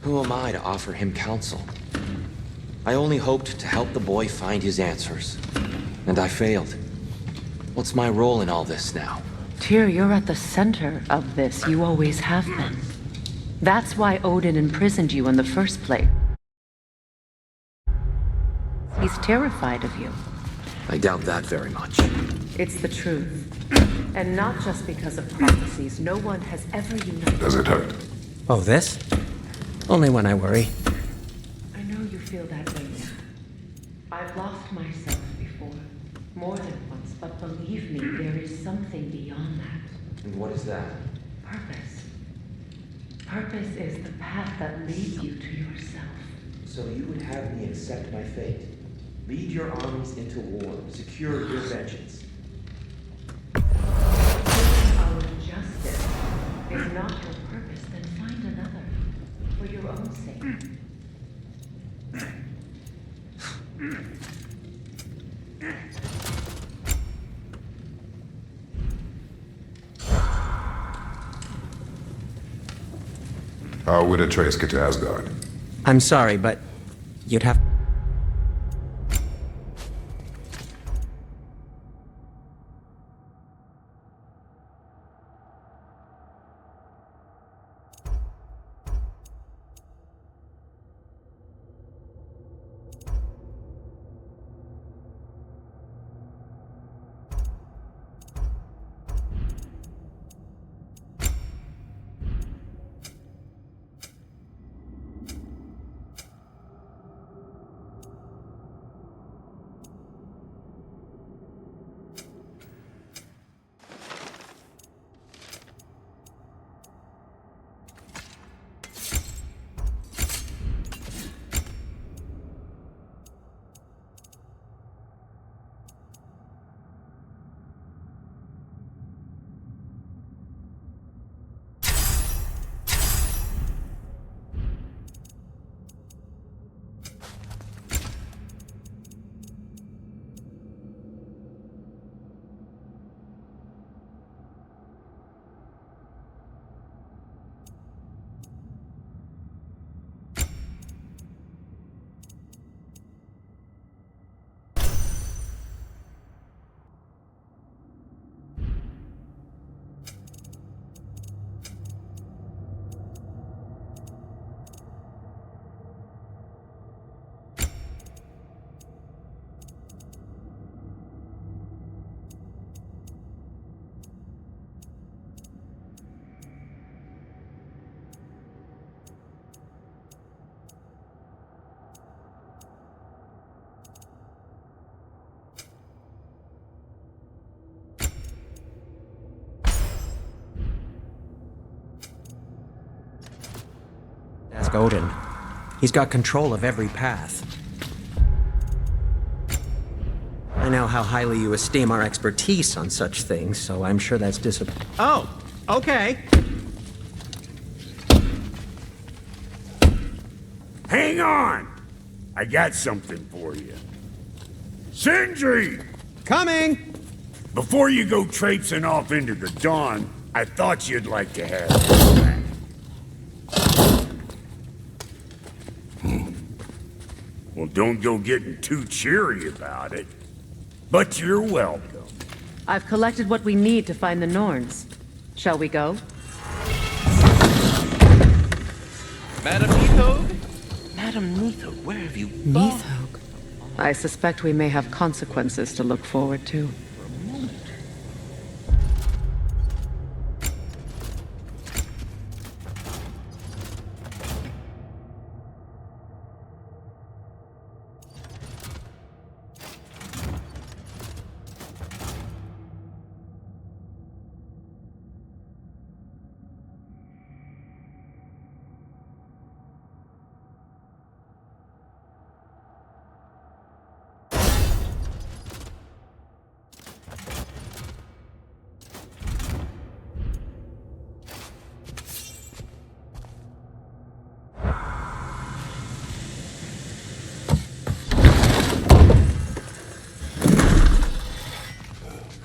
Who am I to offer him counsel? I only hoped to help the boy find his answers. And I failed. What's my role in all this now? Tyr, you're at the center of this. You always have been. That's why Odin imprisoned you in the first place. He's terrified of you. I doubt that very much. It's the truth. And not just because of prophecies. No one has ever united. Does it hurt? Oh, this? Only when I worry. I know you feel that way now. I've lost myself before. More than once, but believe me, there is something beyond that. And what is that? Purpose. Purpose is the path that leads you to yourself. So you would have me accept my fate? Lead your armies into war, secure your vengeance. If our justice is not your purpose, then find another. For your own sake. How would Atreus get to Asgard? I'm sorry, but you'd have... Ask Odin. He's got control of every path. I know how highly you esteem our expertise on such things, so I'm sure that's Oh, okay. Hang on! I got something for you. Sindri! Coming! Before you go traipsing off into the dawn, I thought you'd like to have this back. Well, don't go getting too cheery about it. But you're welcome. I've collected what we need to find the Norns. Shall we go? Madam Neathog? Madam Neathog, where have you gone? Neathog. I suspect we may have consequences to look forward to.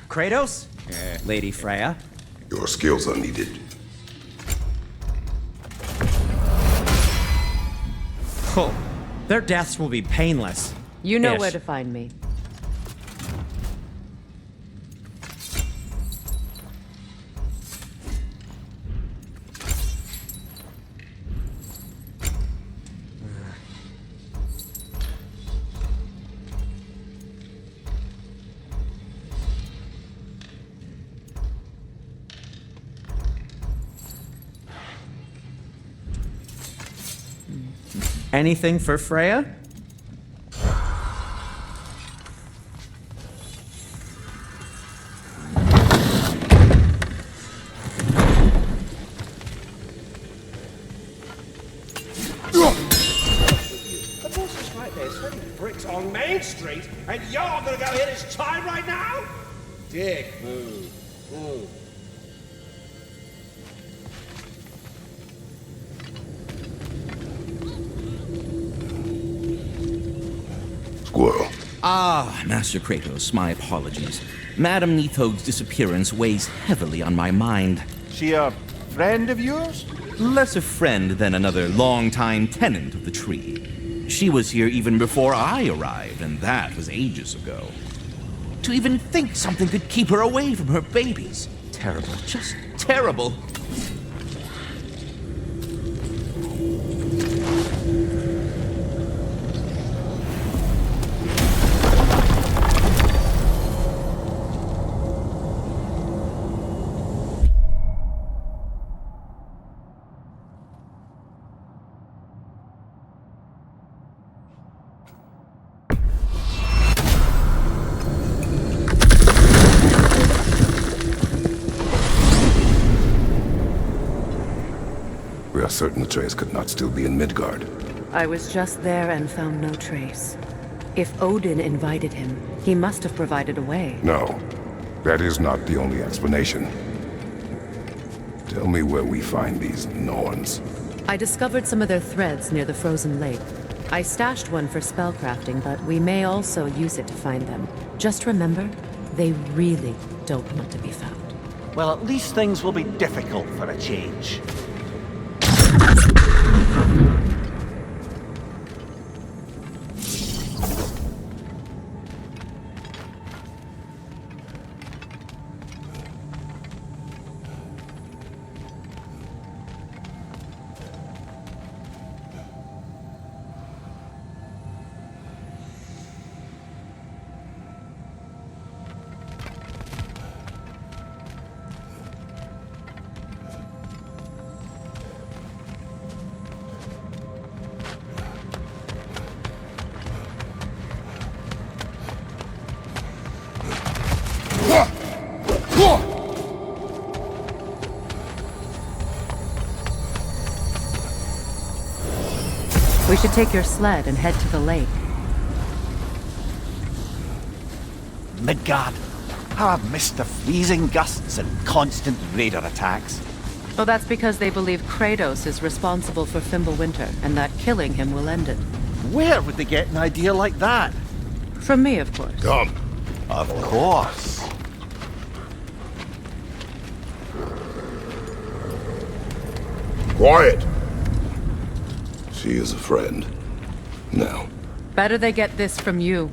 Kratos? Lady Freya? Your skills are needed. Cool. Their deaths will be painless. You know Ish. where to find me. Anything for Freya? The boss is right there, selling bricks on Main Street, and you're gonna go hit his time right now? Dick move. Move. Squirrel. Ah, Master Kratos, my apologies. Madame Nithog's disappearance weighs heavily on my mind. She a friend of yours? Less a friend than another longtime tenant of the tree. She was here even before I arrived, and that was ages ago. To even think something could keep her away from her babies. Terrible, just terrible. We are certain Atreus could not still be in Midgard. I was just there and found no trace. If Odin invited him, he must have provided a way. No, that is not the only explanation. Tell me where we find these Norns. I discovered some of their threads near the frozen lake. I stashed one for spellcrafting, but we may also use it to find them. Just remember, they really don't want to be found. Well, at least things will be difficult for a change. We should take your sled and head to the lake. Midgard. How I've missed the freezing gusts and constant raider attacks. Well, that's because they believe Kratos is responsible for Fimbulwinter, and that killing him will end it. Where would they get an idea like that? From me, of course. Come. Of course. Quiet! She is a friend. Now. Better they get this from you.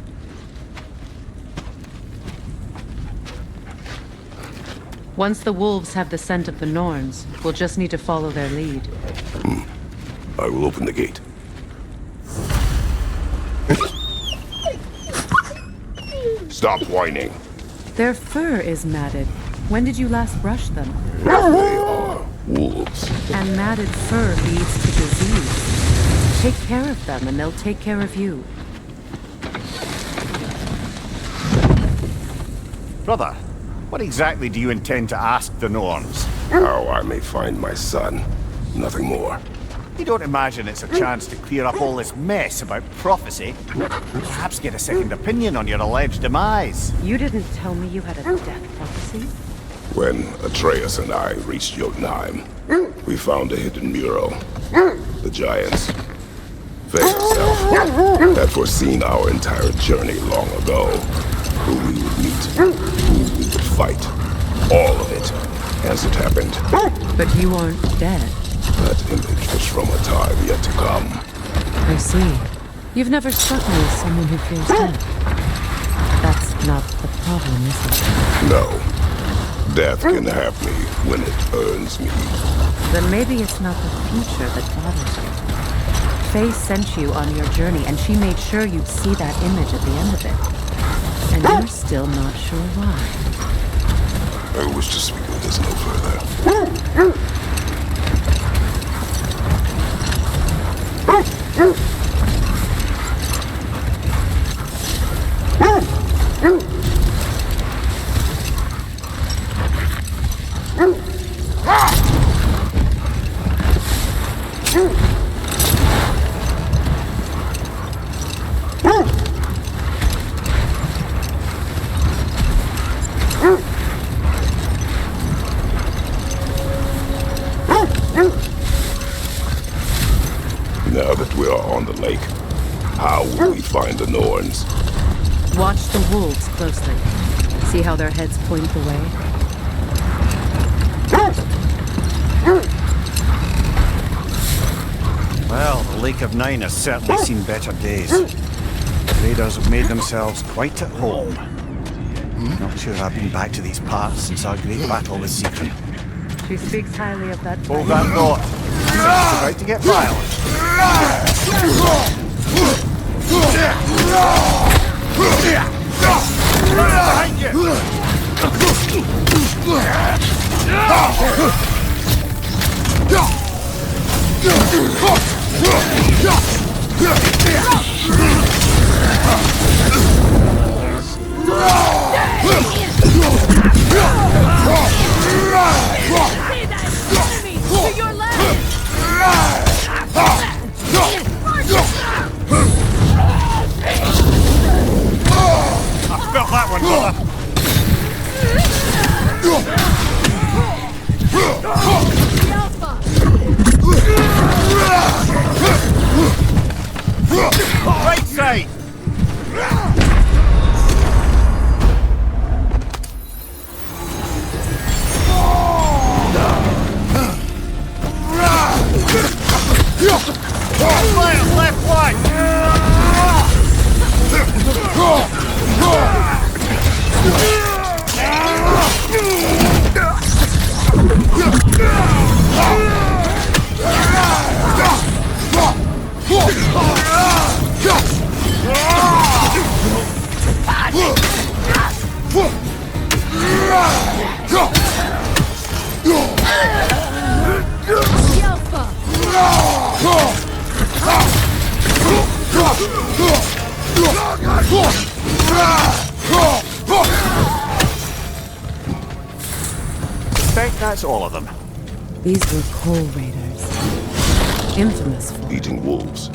Once the wolves have the scent of the Norns, we'll just need to follow their lead. I will open the gate. Stop whining. Their fur is matted. When did you last brush them? They are wolves. And matted fur leads to disease. Take care of them and they'll take care of you. Brother, what exactly do you intend to ask the Norns? How I may find my son. Nothing more. You don't imagine it's a chance to clear up all this mess about prophecy? Perhaps get a second opinion on your alleged demise. You didn't tell me you had a death prophecy? When Atreus and I reached Jotunheim, we found a hidden mural. The giants, Fate herself, had foreseen our entire journey long ago. Who we would meet, who we would fight. All of it, as it happened. But you aren't dead. That image was from a time yet to come. I see. You've never struck me as someone who fears death. That's not the problem, is it? No. Death can have me when it earns me. Then maybe it's not the future that bothers you. Faye sent you on your journey, and she made sure you'd see that image at the end of it. And you're still not sure why. I wish to speak of this no further. Now that we are on the lake, how will we find the Norns? Watch the wolves closely. See how their heads point the way? Well, the Lake of Nine has certainly seen better days. Raiders have made themselves quite at home. Not sure I've been back to these parts since our great battle with Secret. She speaks highly of that. Hold that thought. It's about to get violent. Behind you! To your left! I felt that one, brother. Right side! Left one! That's all of them. These were coal raiders. Infamous for Eating wolves.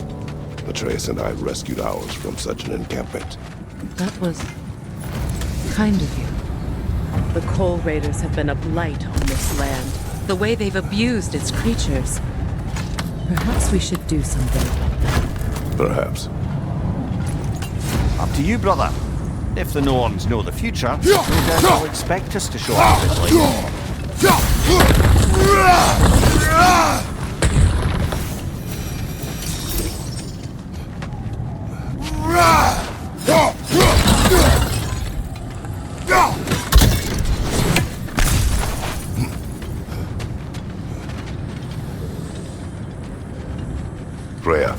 Atreus and I rescued ours from such an encampment. that was kind of you. The coal raiders have been a blight on this land. The way they've abused its creatures. Perhaps we should do something about that. Perhaps. Up to you, brother. If the Norns know the future, no doubt they'll expect us to show up quickly. Freya,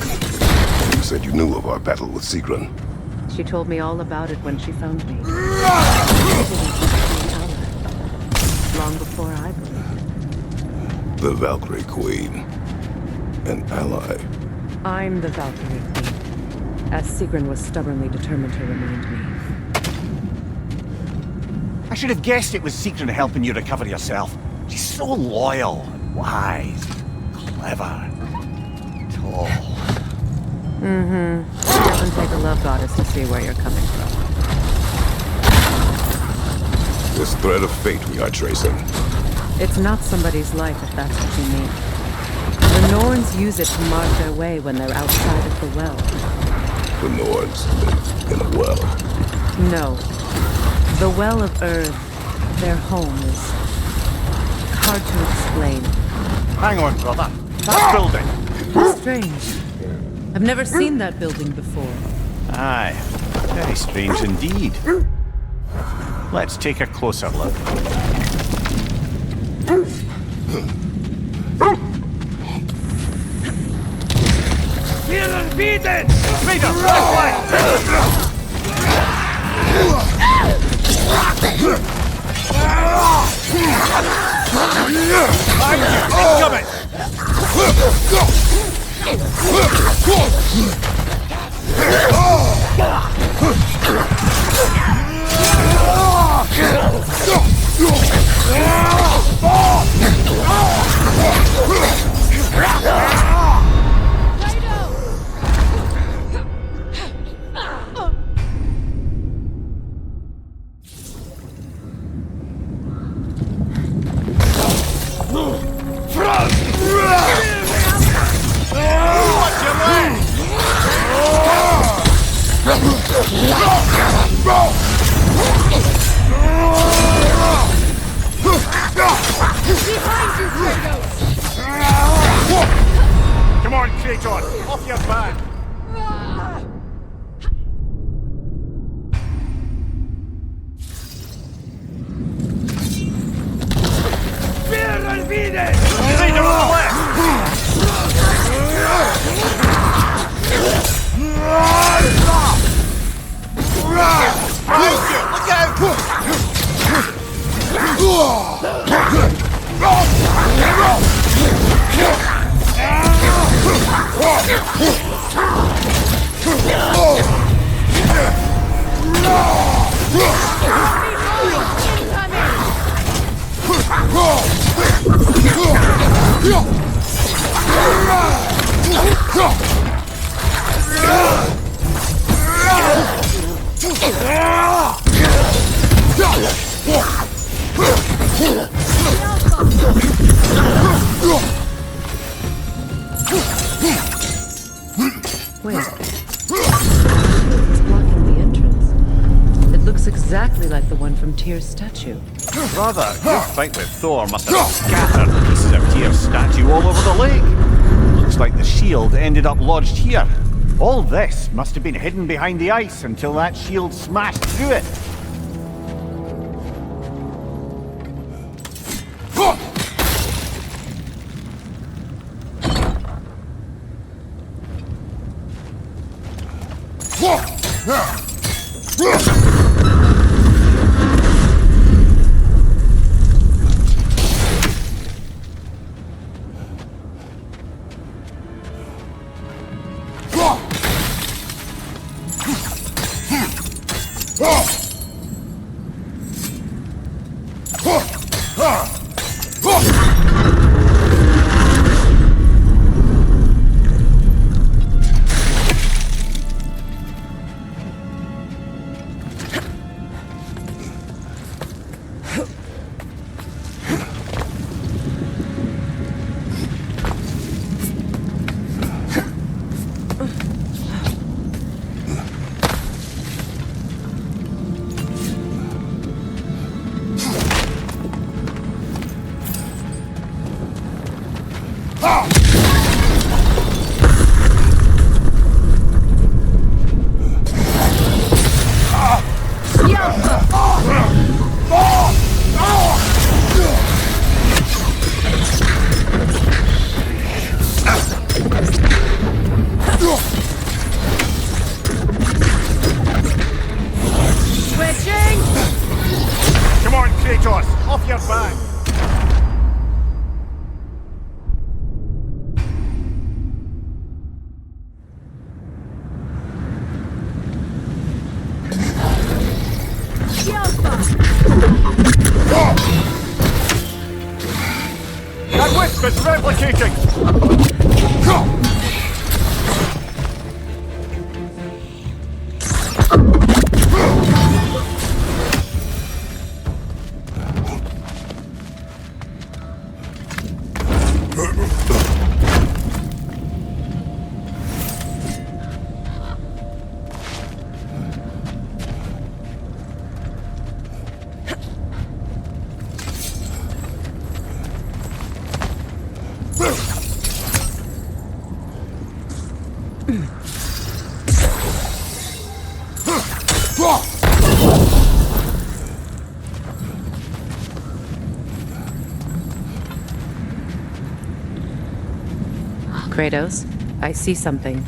you said you knew of our battle with Sigrun. She told me all about it when she found me. Long before I believed. The Valkyrie Queen. An ally. I'm the Valkyrie Queen, as Sigrun was stubbornly determined to remind me. I should have guessed it was Secret helping you recover yourself. She's so loyal, and wise, clever, tall. It doesn't take a love goddess to see where you're coming from. This thread of fate we are tracing. It's not somebody's life, if that's what you mean. The Norns use it to mark their way when they're outside of the well. The Norns live in a well. No. The Well of Earth, their home, is hard to explain. Hang on, brother. That building. Strange. I've never seen that building before. Aye, very strange indeed. Let's take a closer look. Raider, Come on, Kratos! Off your back! Raider on the left! Look Wait. It's blocking the entrance. It looks exactly like the one from Tyr's statue. Brother, your fight with Thor must have scattered pieces of Tyr's statue all over the lake. Looks like the shield ended up lodged here. All this must have been hidden behind the ice until that shield smashed through it. Come on, Kratos! Off your back! That wisp is replicating! Kratos, I see something.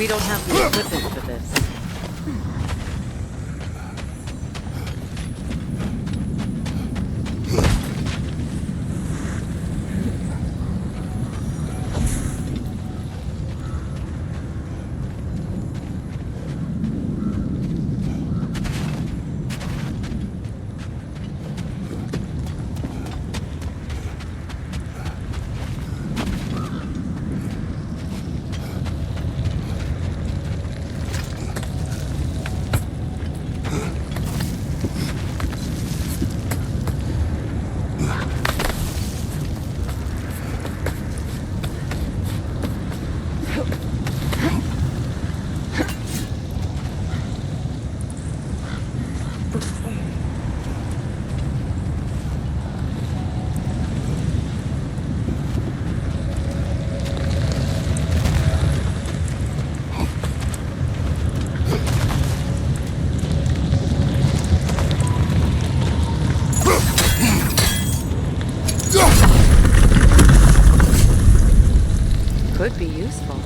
We don't have the equipment for this. could be useful.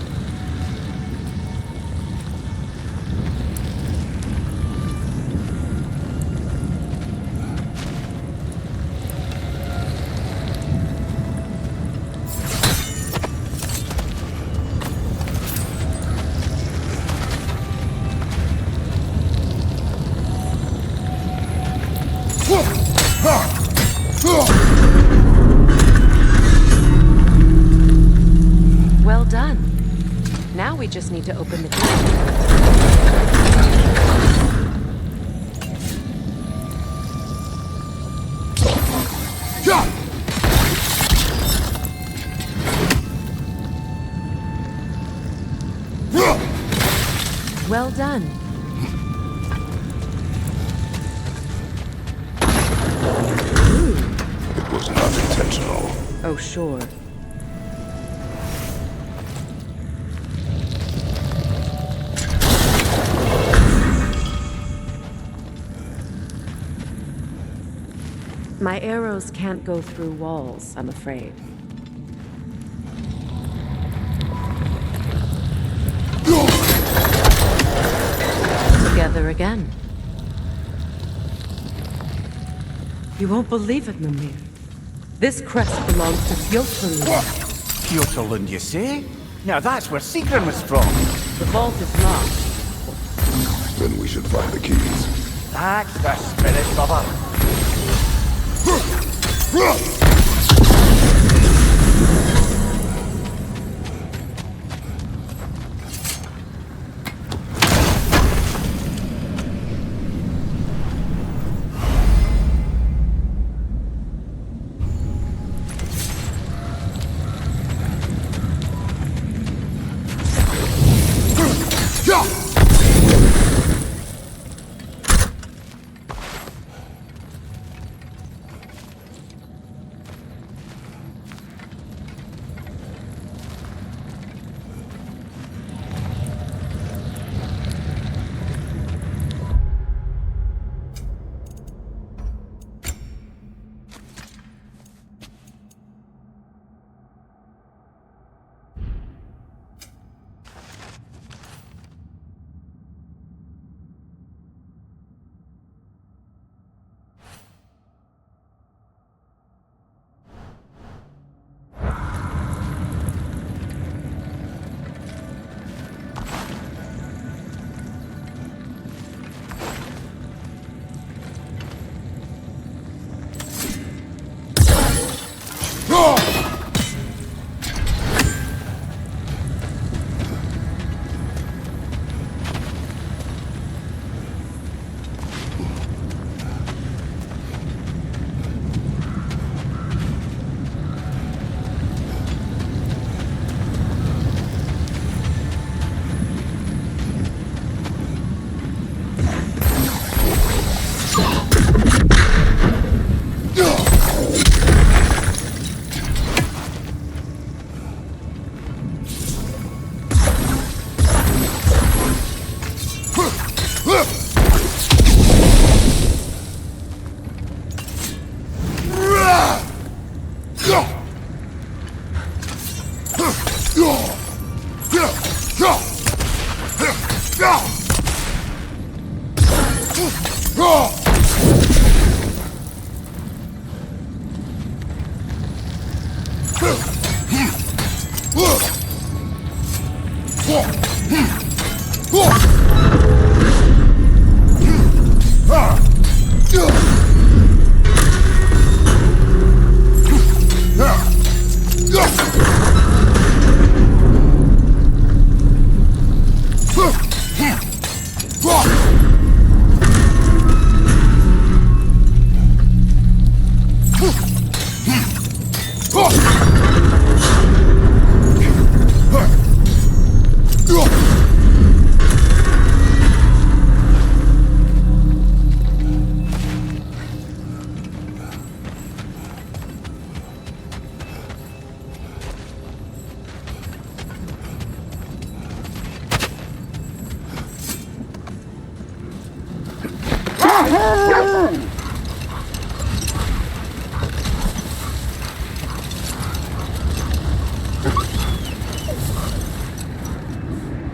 Well done. Now we just need to open the gate. Well done. It was not intentional. Oh, sure. My arrows can't go through walls, I'm afraid. Together again. You won't believe it, Mimir. This crest belongs to Fjöllund. Fjöllund, you say? Now that's where Sigrun was from. The vault is locked. Then we should find the keys. That's the spirit, brother.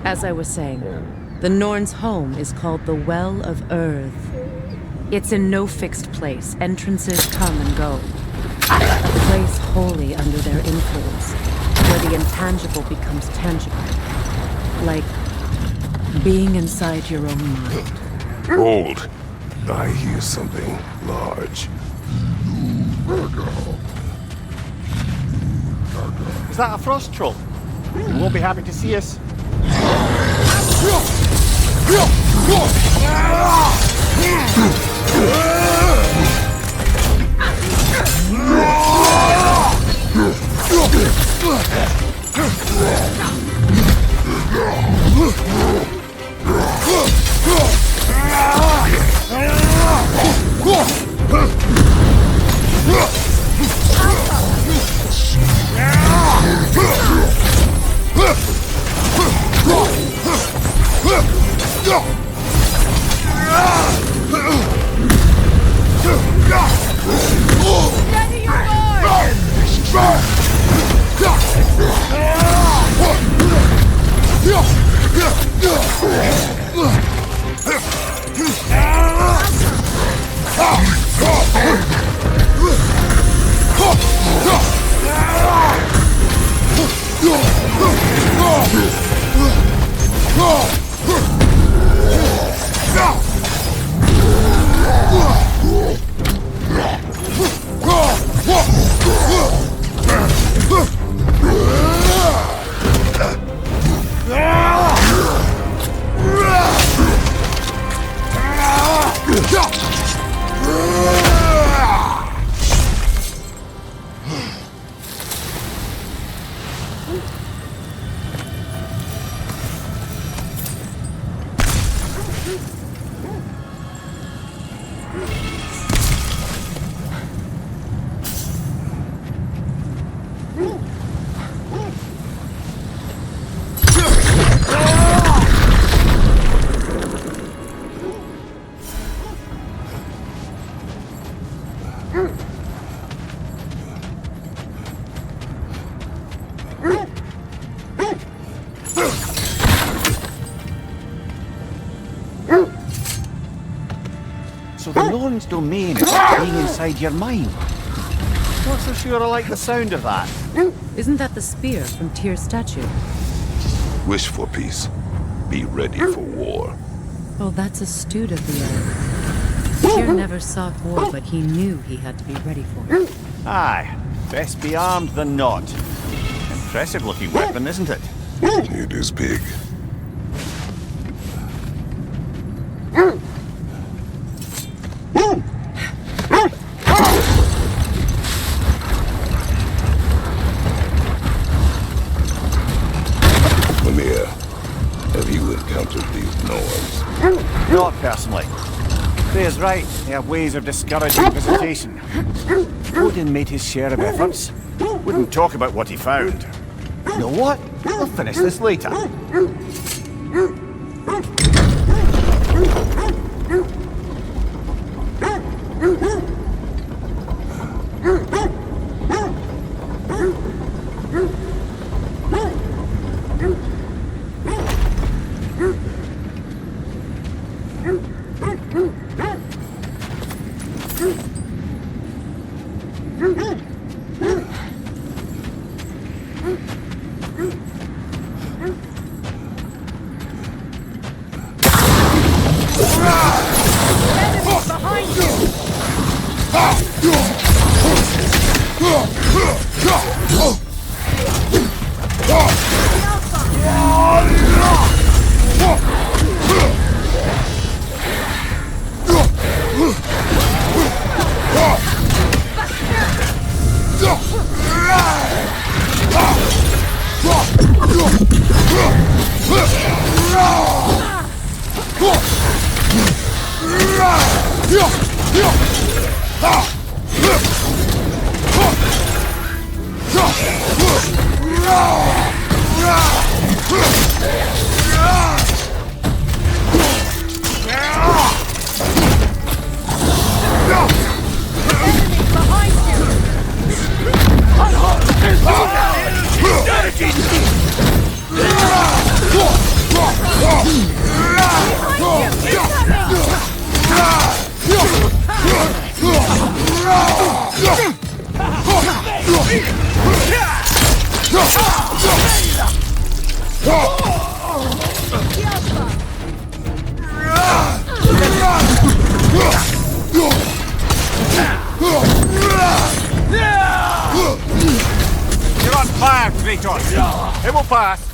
As I was saying, the Norn's home is called the Well of Earth. It's in no fixed place. Entrances come and go. A place wholly under their influence, where the intangible becomes tangible. Like being inside your own mind. Hold. I hear something large. Is that a frost troll? You won't be happy to see us. So the Norn's domain is being inside your mind. Not so sure I like the sound of that. Isn't that the spear from Tyr's statue? Wish for peace. Be ready for war. Oh, that's astute of the Earth. Tyr never sought war, but he knew he had to be ready for it. Aye, best be armed than not. Impressive looking weapon, isn't it? It is big. Mimir, have you encountered these Norns? Not personally. Freya's right, they have ways of discouraging visitation. Odin made his share of efforts. Wouldn't talk about what he found. You know what? We'll finish this later. You're on fire, Kratos! It will pass!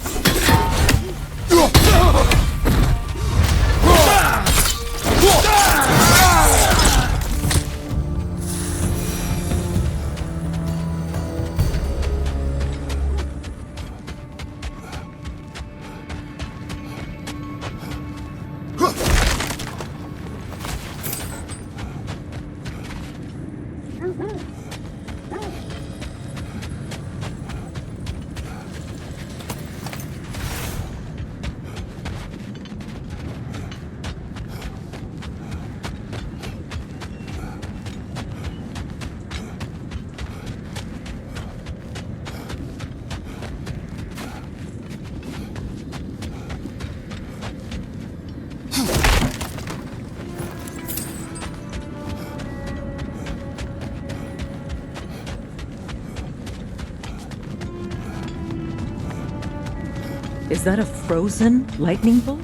Is that a frozen lightning bolt?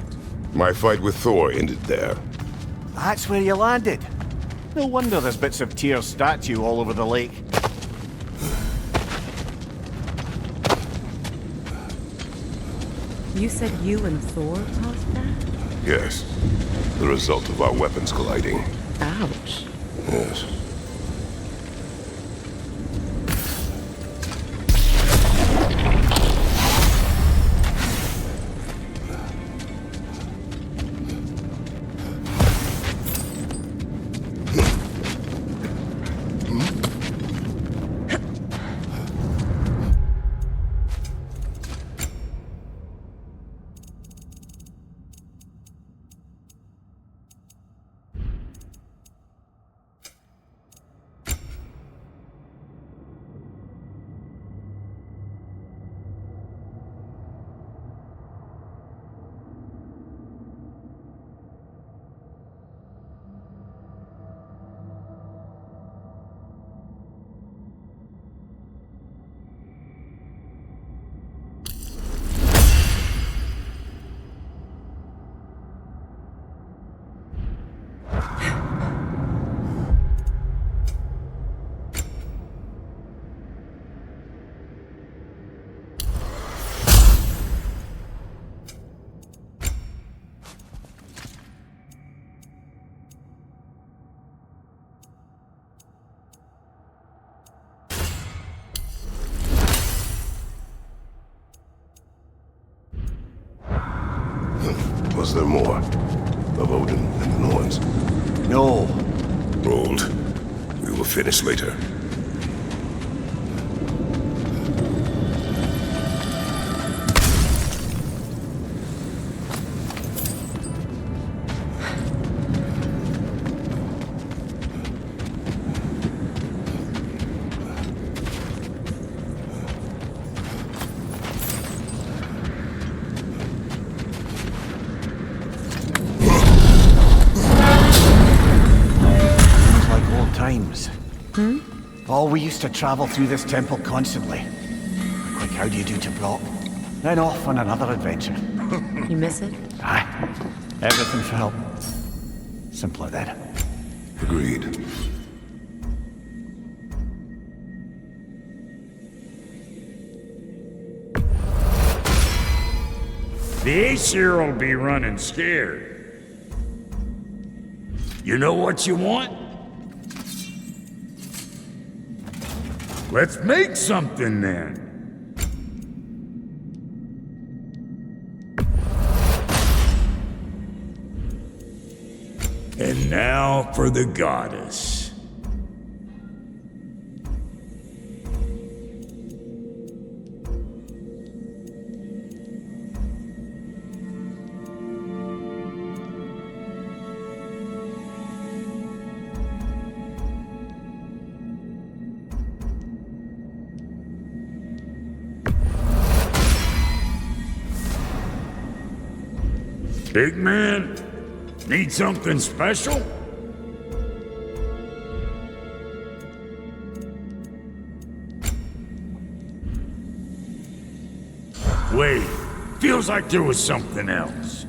My fight with Thor ended there. That's where you landed. No wonder there's bits of Tyr's statue all over the lake. You said you and Thor caused that? Yes. The result of our weapons colliding. Ouch. Yes. Was there more? Of Odin and the Norns? No. Hold. We will finish later. Oh, we used to travel through this temple constantly. Quick, how do you do to Brock? Then off on another adventure. You miss it? Aye. Everything felt simpler then. Agreed. The Aesir will be running scared. You know what you want? Let's make something then. And now for the goddess. Big man, need something special? Wait, Feels like there was something else.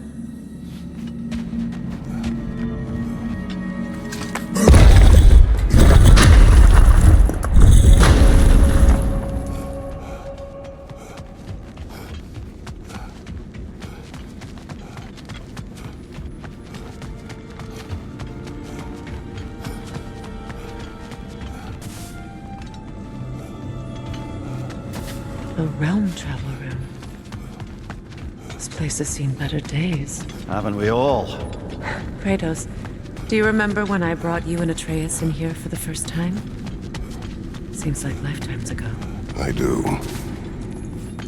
A realm travel room. This place has seen better days. Haven't we all? Kratos, do you remember when I brought you and Atreus in here for the first time? Seems like lifetimes ago. I do.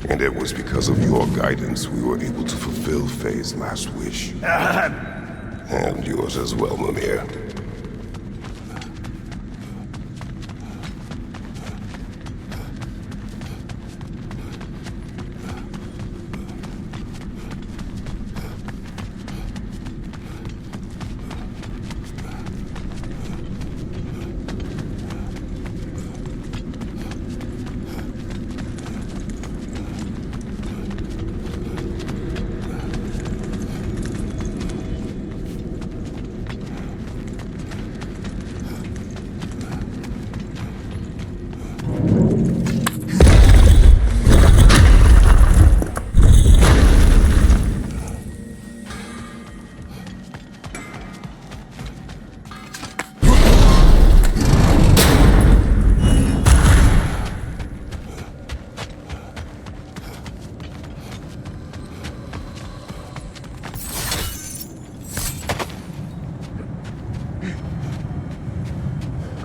And it was because of your guidance we were able to fulfill Faye's last wish. And yours as well, Mimir.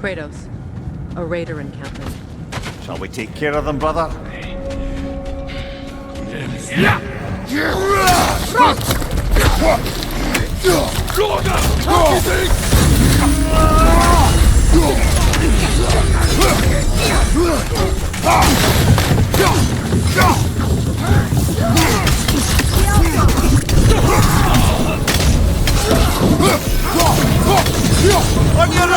Kratos, a raider encampment. Shall we take care of them, brother? On your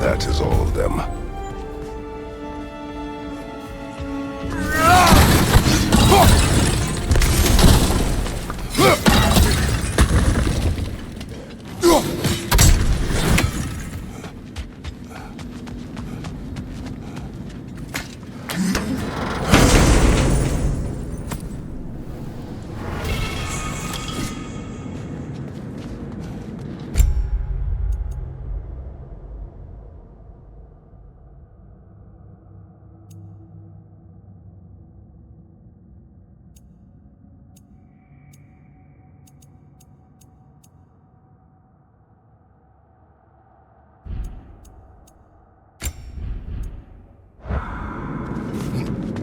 That is all of them.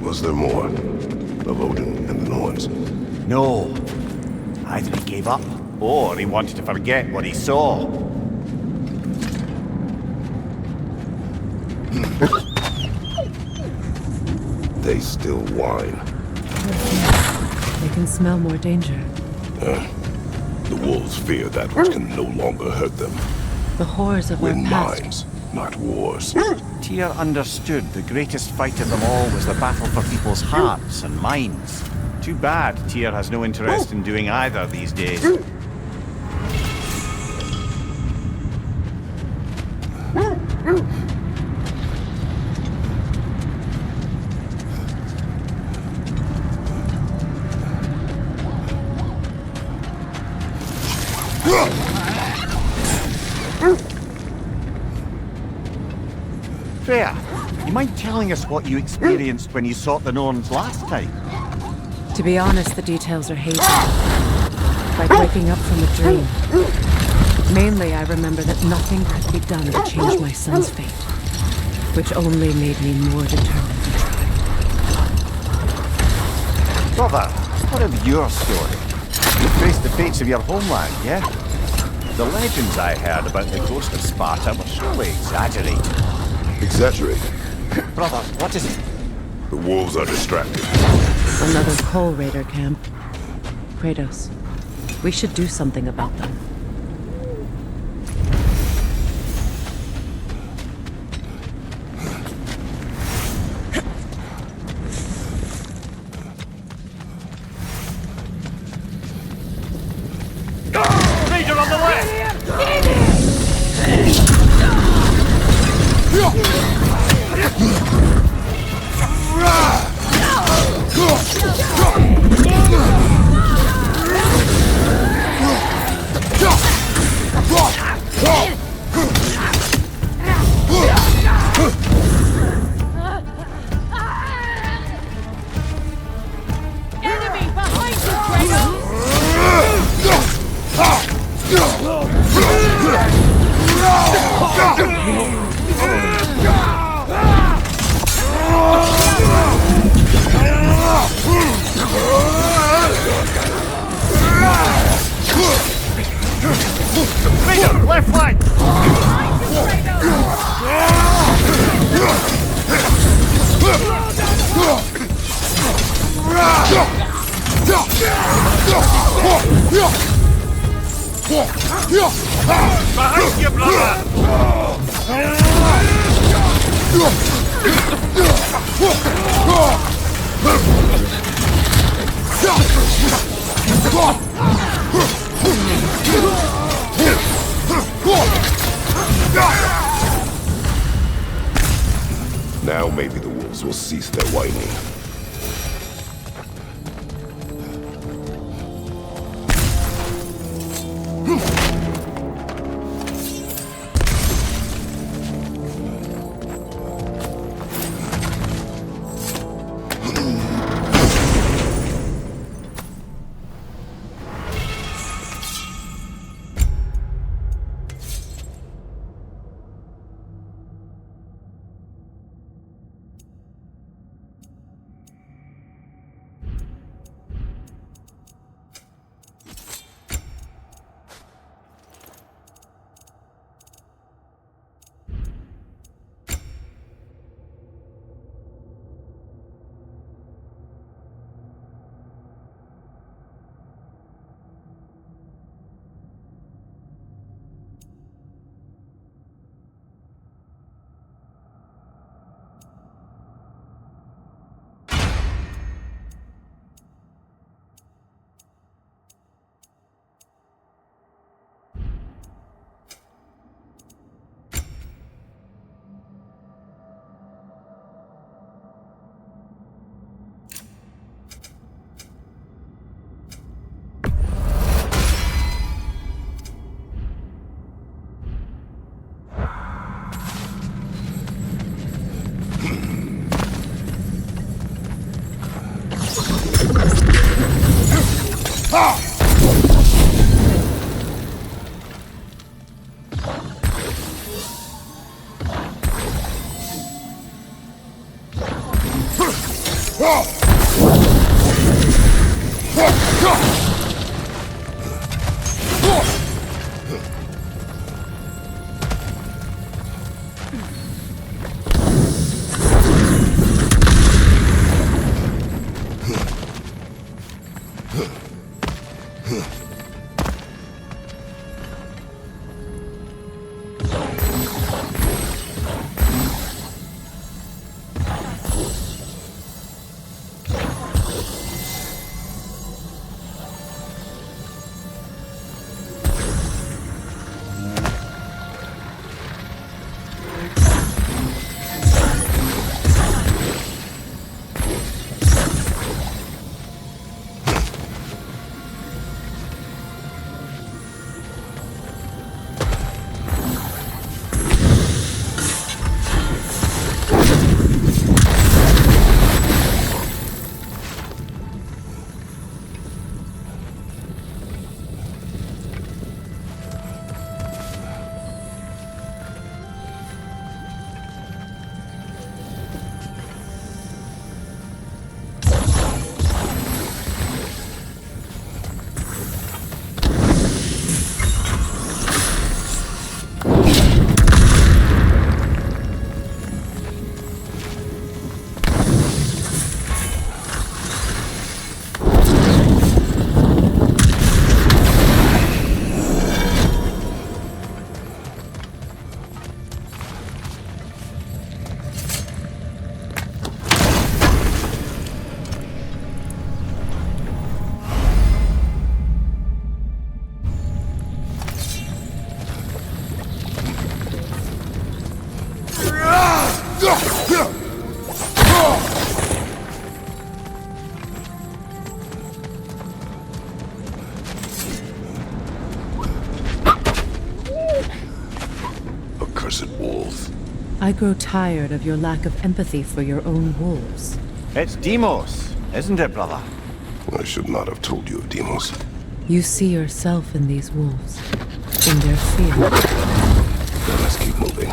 Was there more? Of Odin and the Norns? No. Either he gave up, or he wanted to forget what he saw. They still whine. They can smell more danger. The wolves fear that which can no longer hurt them. The horrors of our Win past. minds, not wars. Tyr understood the greatest fight of them all was the battle for people's hearts and minds. Too bad Tyr has no interest in doing either these days. Freya, you mind telling us what you experienced when you sought the Norns last time? To be honest, the details are hazy. Like waking up from a dream. Mainly, I remember that nothing could be done to change my son's fate, which only made me more determined to try. Brother, what of your story? You faced the fates of your homeland, yeah? The legends I heard about the coast of Sparta were surely exaggerated. Exaggerate? Brother, what is it? The wolves are distracted. Another Coal Raider camp. Kratos, we should do something about them. Raider on the left! Enemy behind you, Kratos! Raider, left flank! Behind you, brother! Now maybe the wolves will cease their whining. Accursed wolves. I grow tired of your lack of empathy for your own wolves. It's Demos, isn't it, brother? I should not have told you of Demos. You see yourself in these wolves, in their fear. Now let's keep moving.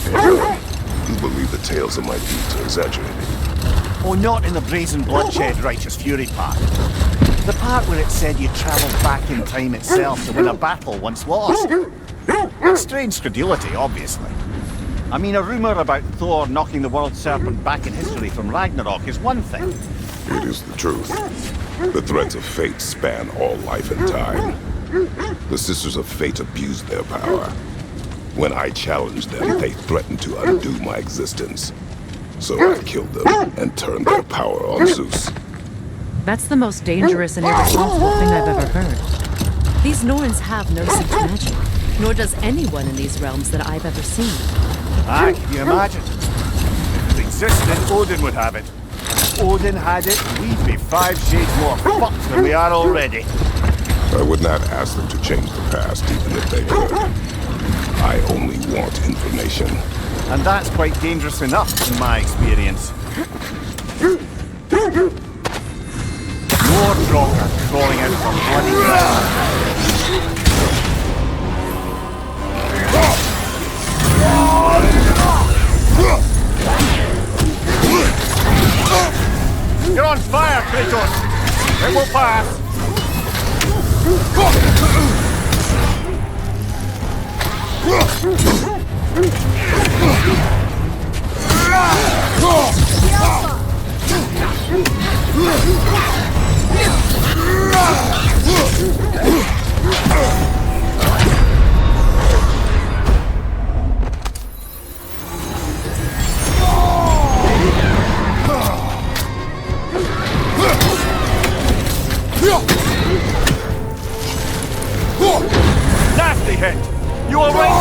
You believe the tales of my deeds are exaggerated. Oh, not in the brazen bloodshed righteous fury part. The part where it said you travelled back in time itself to win a battle once lost. Strange credulity, obviously. I mean, a rumour about Thor knocking the world serpent back in history from Ragnarok is one thing. It is the truth. The threads of fate span all life and time. The Sisters of Fate abused their power. When I challenged them, they threatened to undo my existence. So I killed them and turned their power on Zeus. That's the most dangerous and irresponsible thing I've ever heard. These Norns have no such magic, nor does anyone in these realms that I've ever seen. Ah, can you imagine? If it existed, Odin would have it. If Odin had it, we'd be 5 shades more fucked than we are already. I would not ask them to change the past, even if they could. I only want information. And that's quite dangerous enough, in my experience. More Draugr crawling out from bloody ground. You're on fire, Kratos! It will pass! Nasty hit! You are right!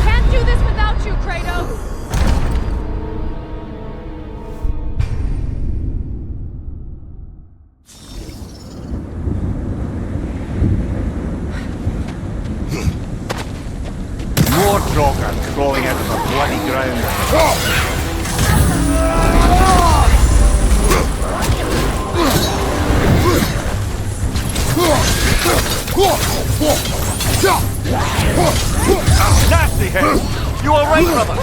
Can't do this without you, Kratos! More Draugr crawling out of the bloody ground. Nasty hit! You are right, brother!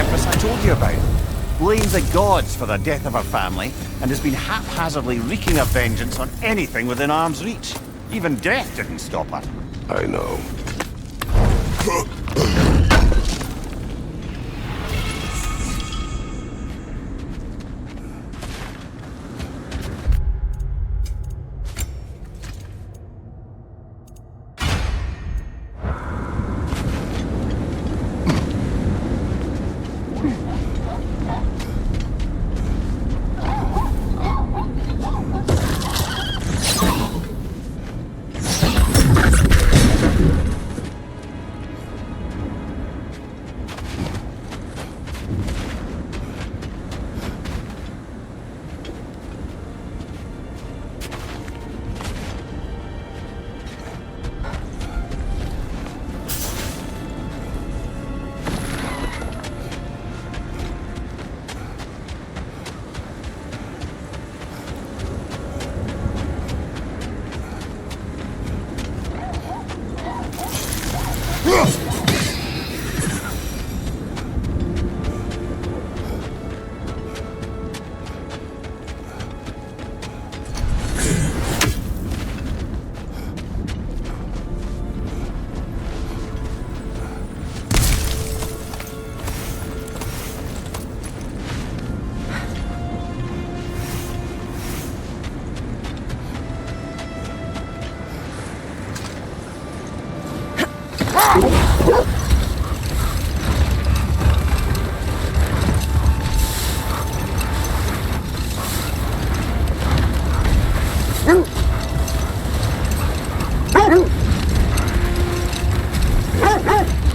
purpose I told you about. Blamed the gods for the death of her family, and has been haphazardly wreaking her vengeance on anything within arm's reach. Even death didn't stop her. I know.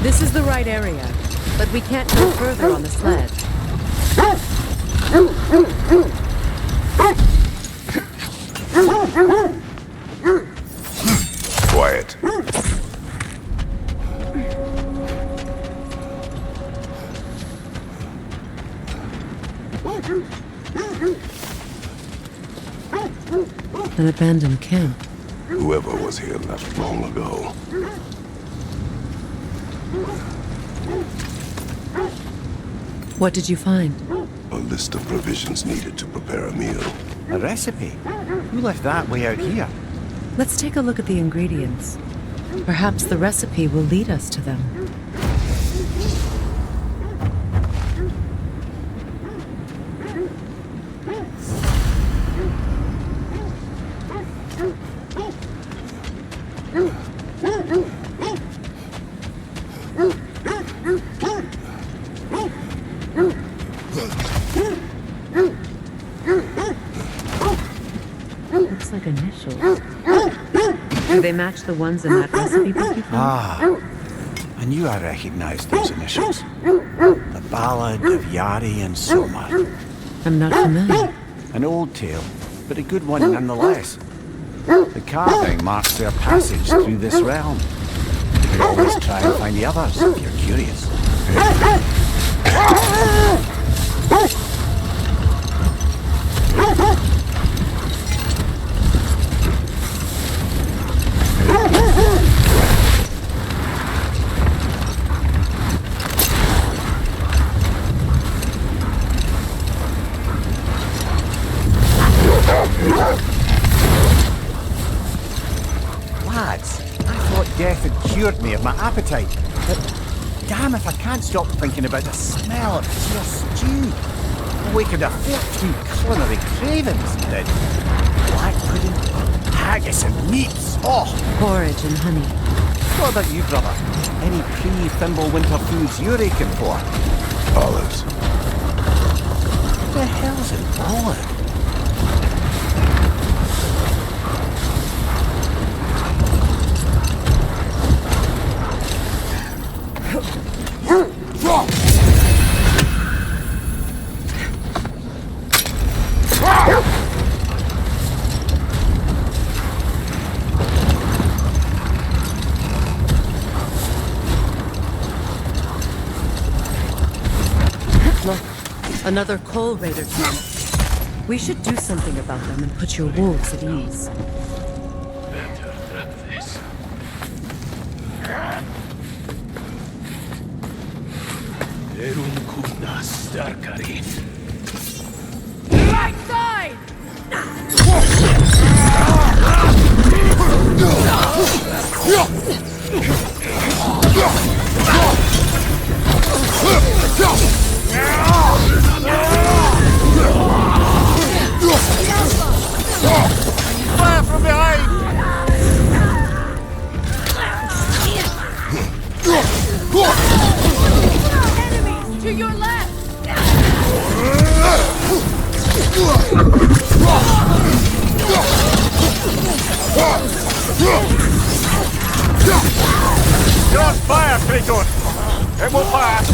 This is the right area, but we can't go further on the sled. Quiet. An abandoned camp. Whoever was here left long ago. What did you find? A list of provisions needed to prepare a meal. A recipe? Who left that way out here? Let's take a look at the ingredients. Perhaps the recipe will lead us to them. Looks like initials. Do they match the ones in that recipe book you found? Ah, I knew I recognized those initials. The Ballad of Yari and Soma. I'm not familiar. An old tale, but a good one nonetheless. The carving marks their passage through this realm. You could always try and find the others if you're curious. Lads, I thought death had cured me of my appetite, but damn if I can't stop thinking about the smell of your stew. Awakened a 14 culinary cravings instead. Black pudding, haggis and meats, oh! Porridge and honey. What about you, brother? Any pre-Thimble winter foods you're aching for? Olives. What the hell's an olive? Look, another Coal Raider camp. We should do something about them and put your wolves at ease. Right side! Fire from behind! Enemies to your left! You're on fire, Kratos! It won't pass!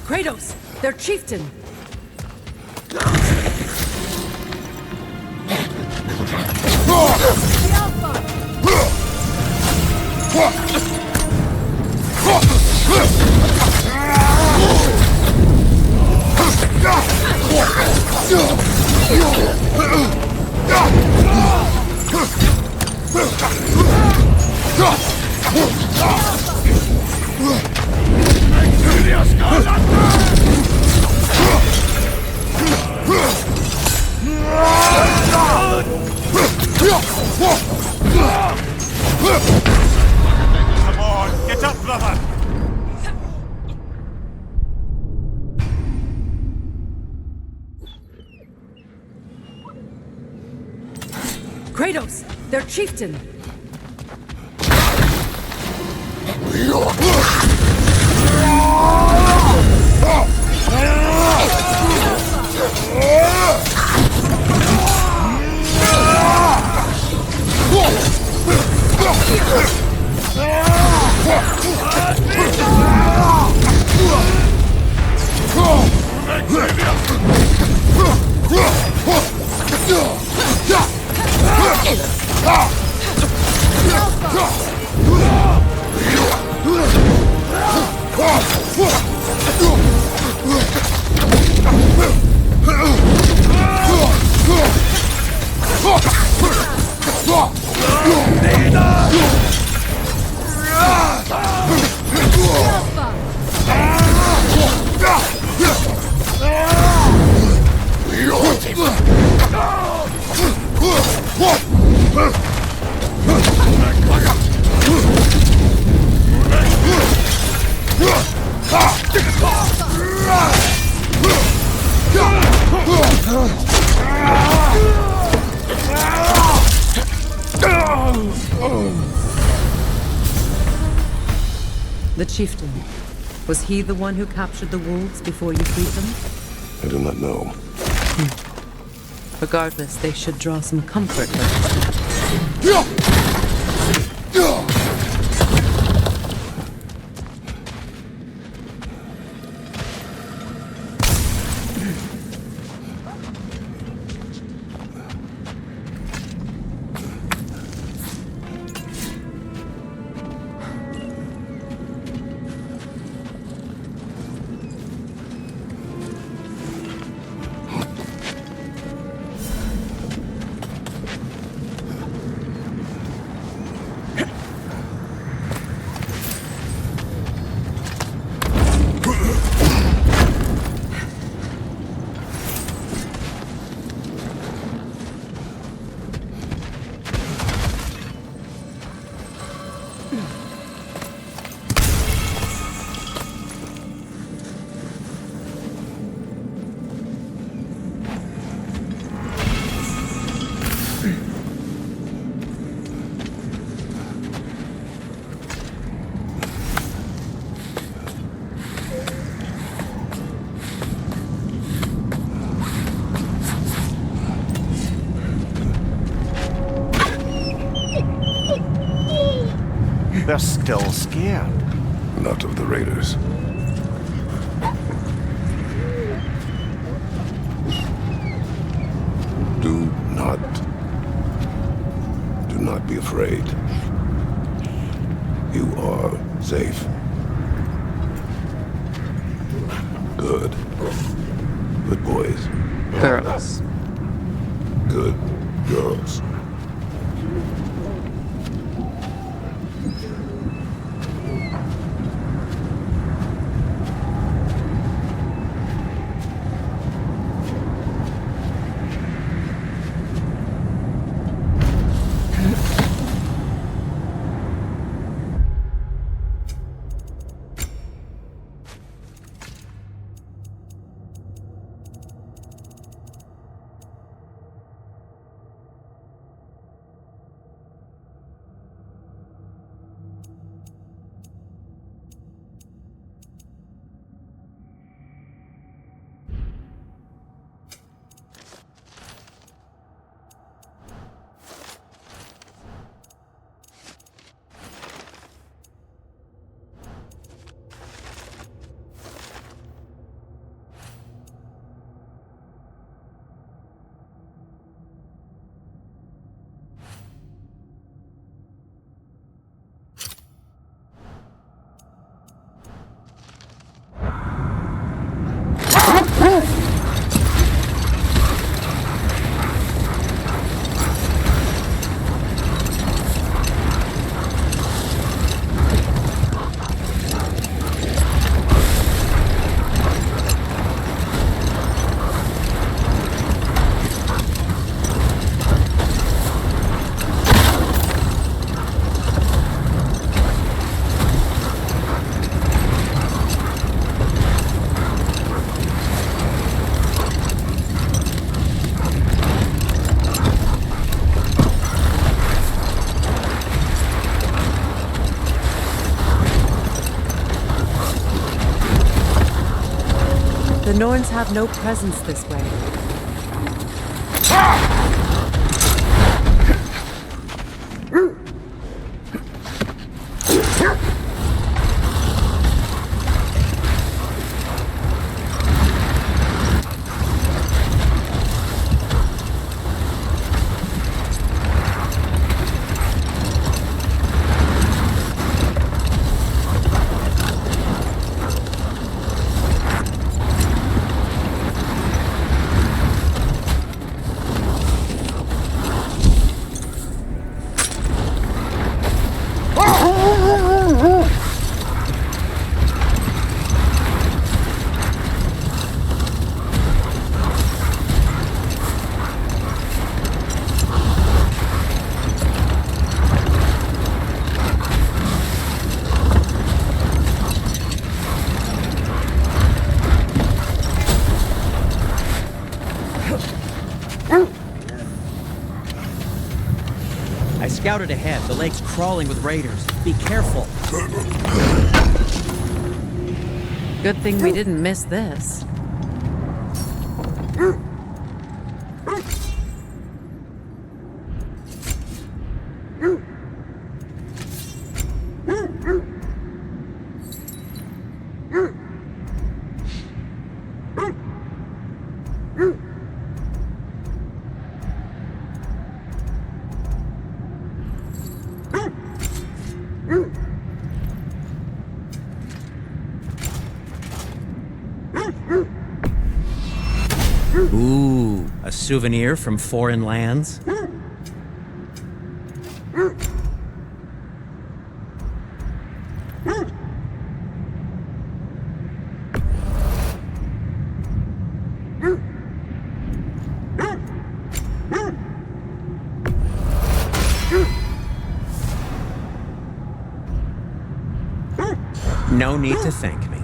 Kratos, their chieftain! Come on, get up, brother! Kratos, their chieftain! The chieftain. Was he the one who captured the wolves before you freed them? I do not know. Regardless, they should draw some comfort. They're still scared. Not of the raiders. Do not be afraid. You are safe. Good. Good boys. Girls. Good girls. The Norns have no presence this way. I scouted ahead. The lake's crawling with raiders. Be careful. Good thing we didn't miss this. Ooh, a souvenir from foreign lands? No need to thank me.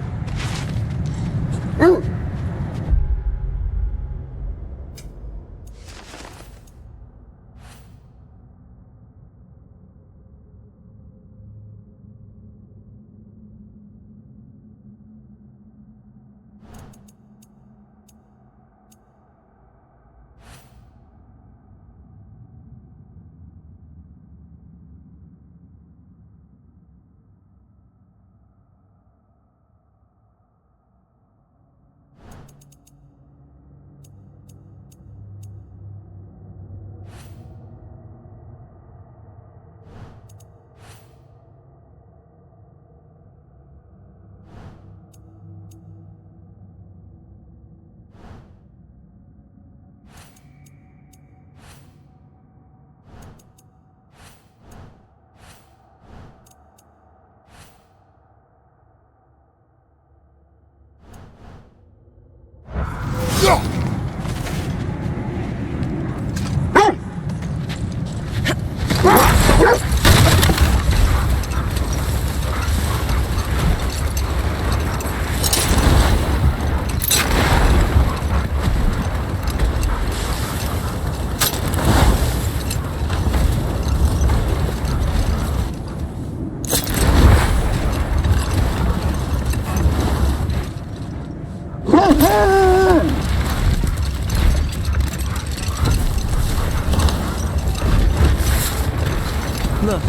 Look,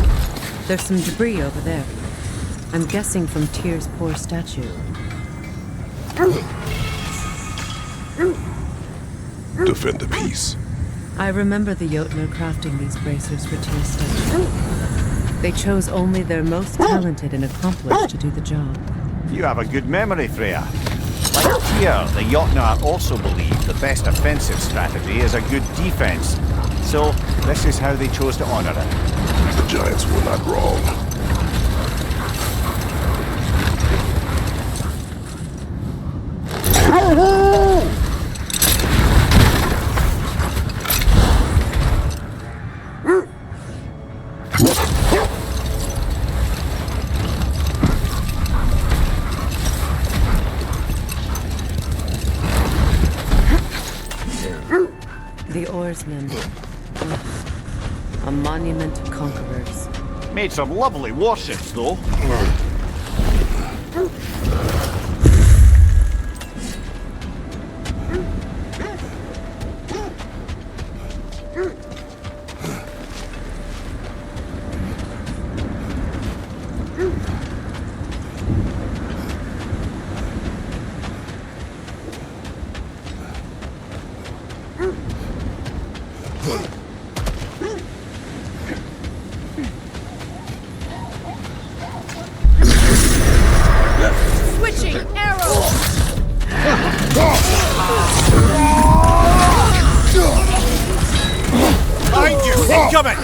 there's some debris over there. I'm guessing from Tyr's poor statue. Defend the peace. I remember the Jotnar crafting these bracers for Tyr's statue. They chose only their most talented and accomplished to do the job. You have a good memory, Freya. Like Tyr, the Jotnar also believe the best offensive strategy is a good defense. So, this is how they chose to honor it. The Giants were not wrong. The oarsmen. A monument to conquerors. Made some lovely warships, though. Switching arrows! Behind you! Incoming!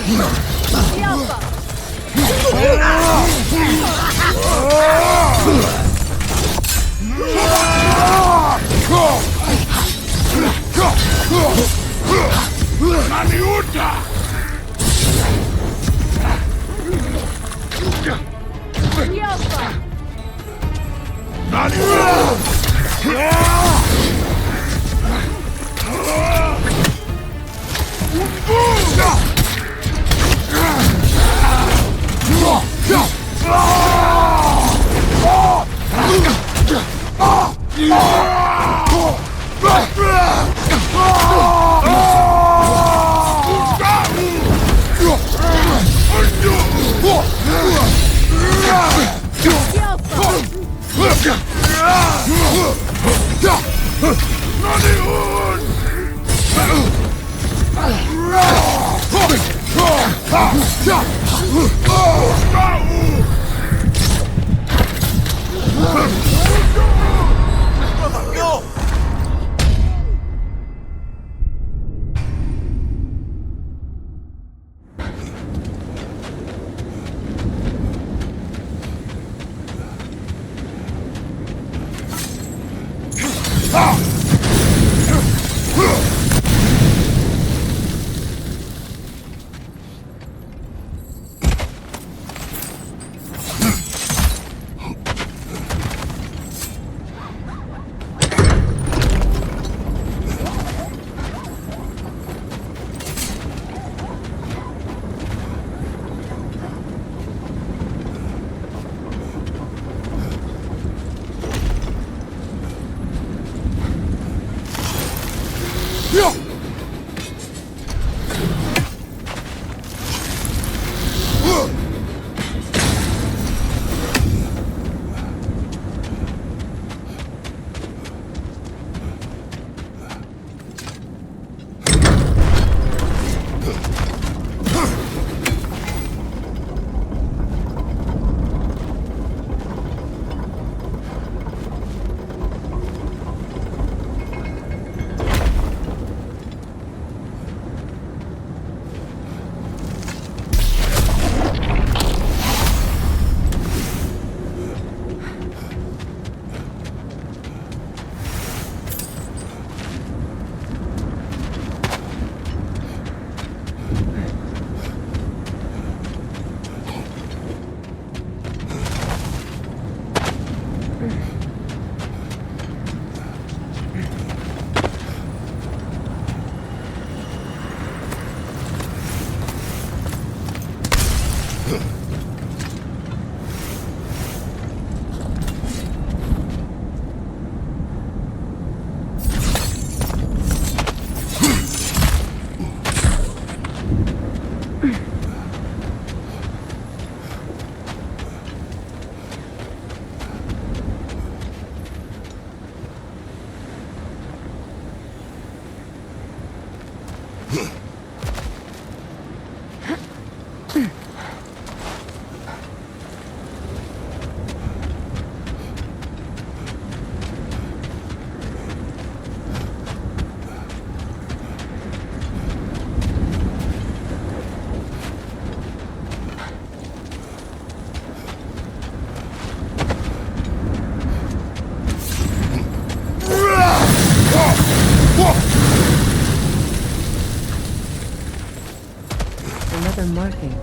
stone marking.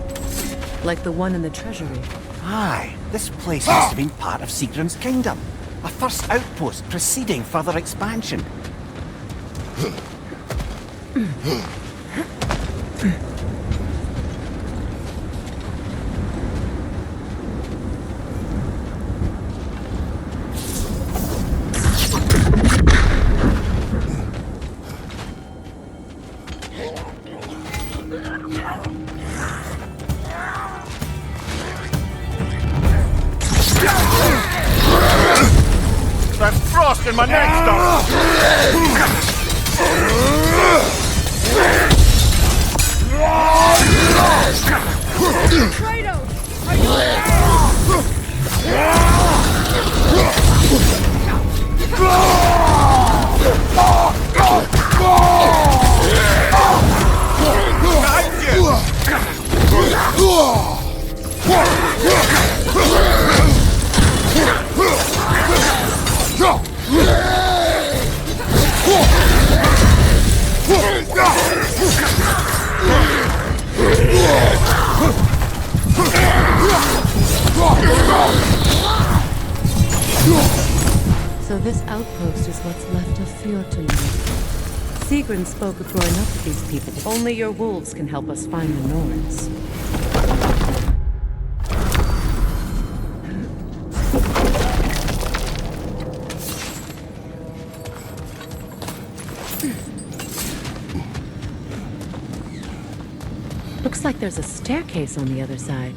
Like the one in the treasury. Aye, this place must have been part of Sigrun's kingdom. A first outpost preceding further expansion. There's frost in my neck, Doc! Kratos! Are you So this outpost is what's left of Fjortun. Sigrun spoke of growing up with these people. Only your wolves can help us find the Norns. Looks like there's a staircase on the other side.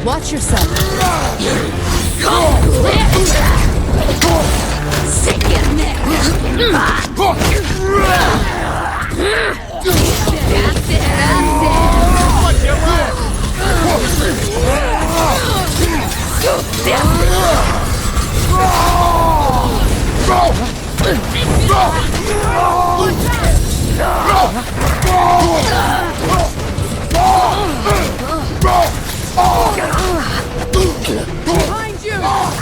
Watch yourself. behind you?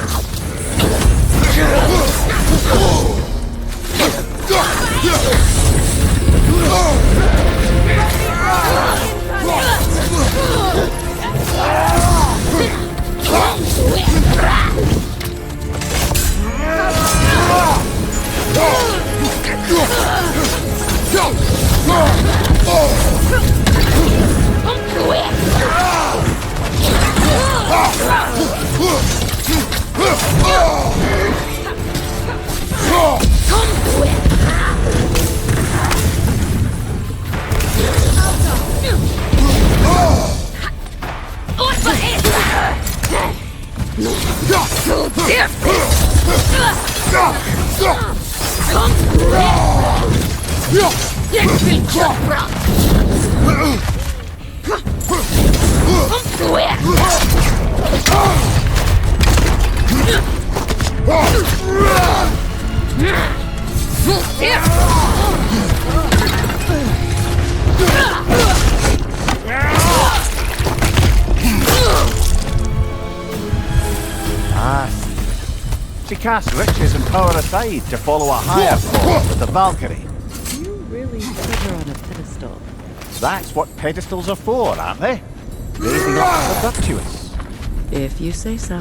She cast riches and power aside to follow a higher cause with the Valkyrie. You really put her on a pedestal. That's what pedestals are for, aren't they? Raising up the virtuous. If you say so.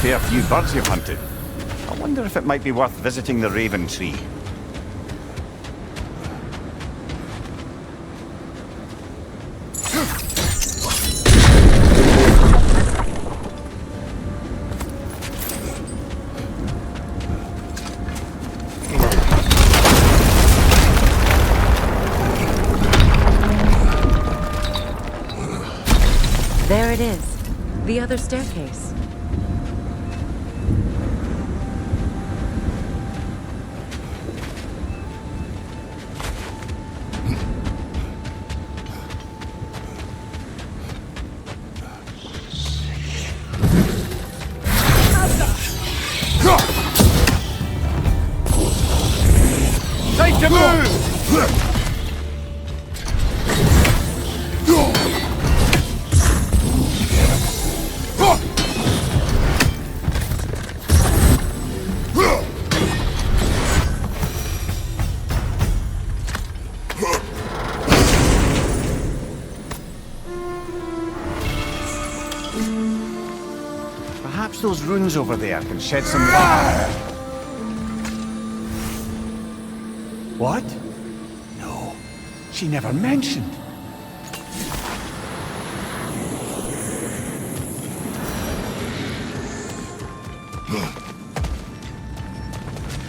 fair few birds you've hunted. I wonder if it might be worth visiting the Raven Tree. There it is. The other staircase. Time to move! Perhaps those runes over there can shed some light. What? No, she never mentioned.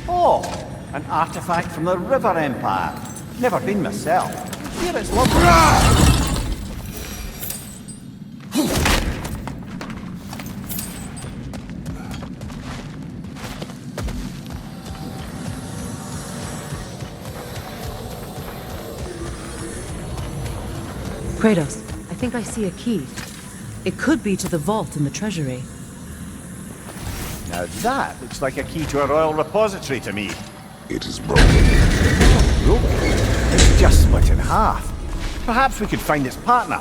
Oh, an artifact from the River Empire. Never been myself. Here it's lovely. Kratos, I think I see a key. It could be to the vault in the treasury. Now that looks like a key to a royal repository to me. It is broken. Broken? It's just split in half. Perhaps we could find its partner.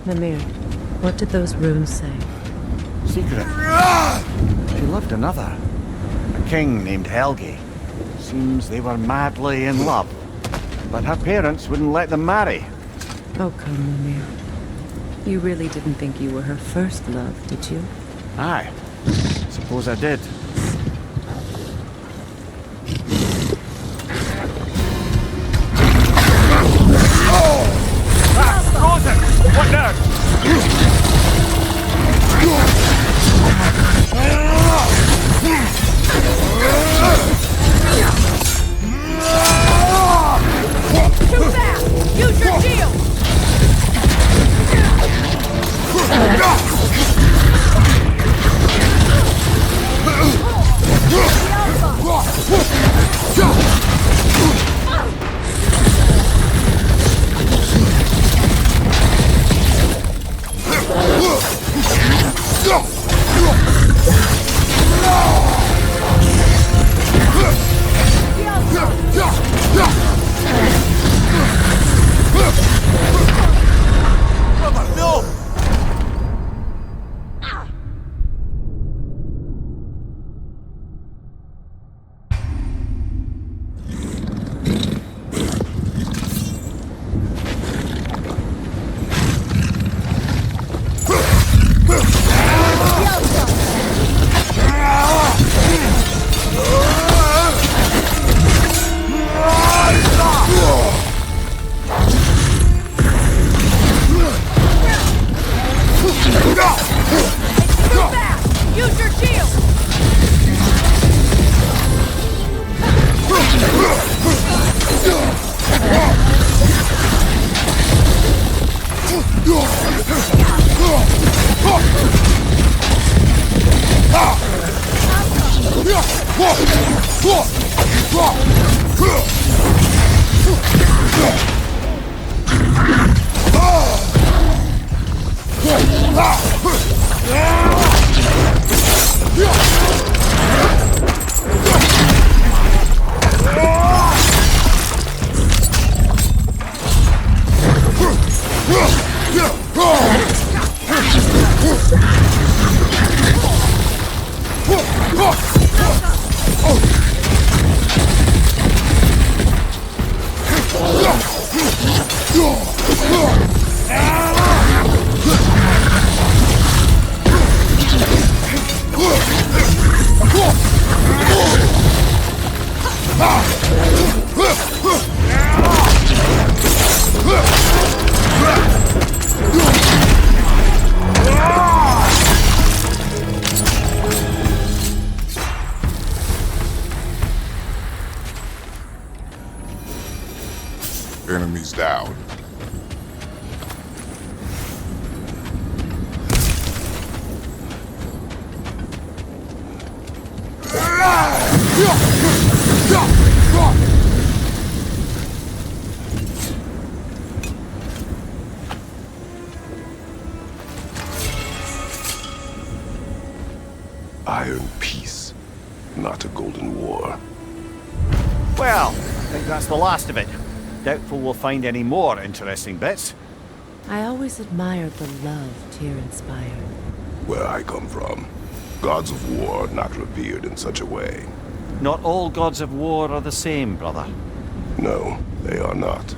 Mimir, what did those runes say? Secret. She loved another. A king named Helgi. Seems they were madly in love. But her parents wouldn't let them marry. Oh, come, Mimir. You really didn't think you were her first love, did you? Aye. Suppose I did. Frozen! What now? Too fast! Use your shield! Use your shield! Enemies down. Iron peace, not a golden war. Well, I think that's the last of it. Doubtful we'll find any more interesting bits. I always admired the love Tyr inspired. Where I come from, gods of war are not revered in such a way. Not all gods of war are the same, brother. No, they are not.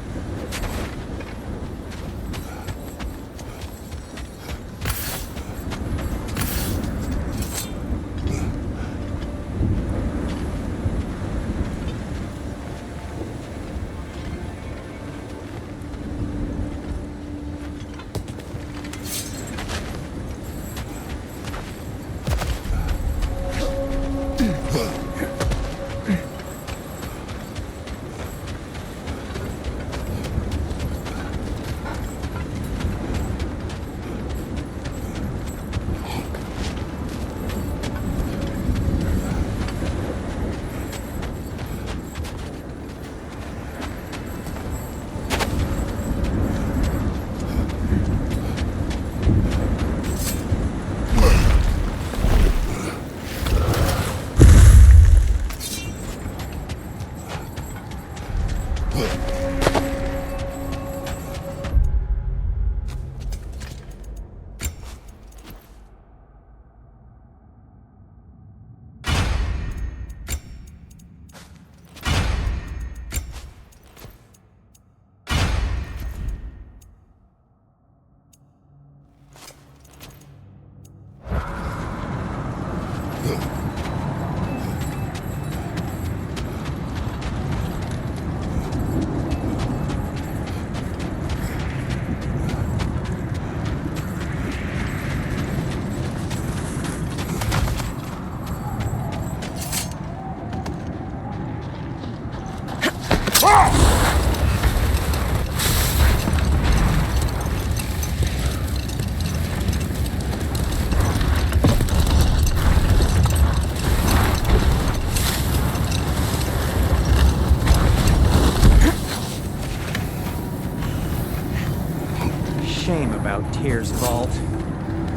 Shame about Tyr's vault.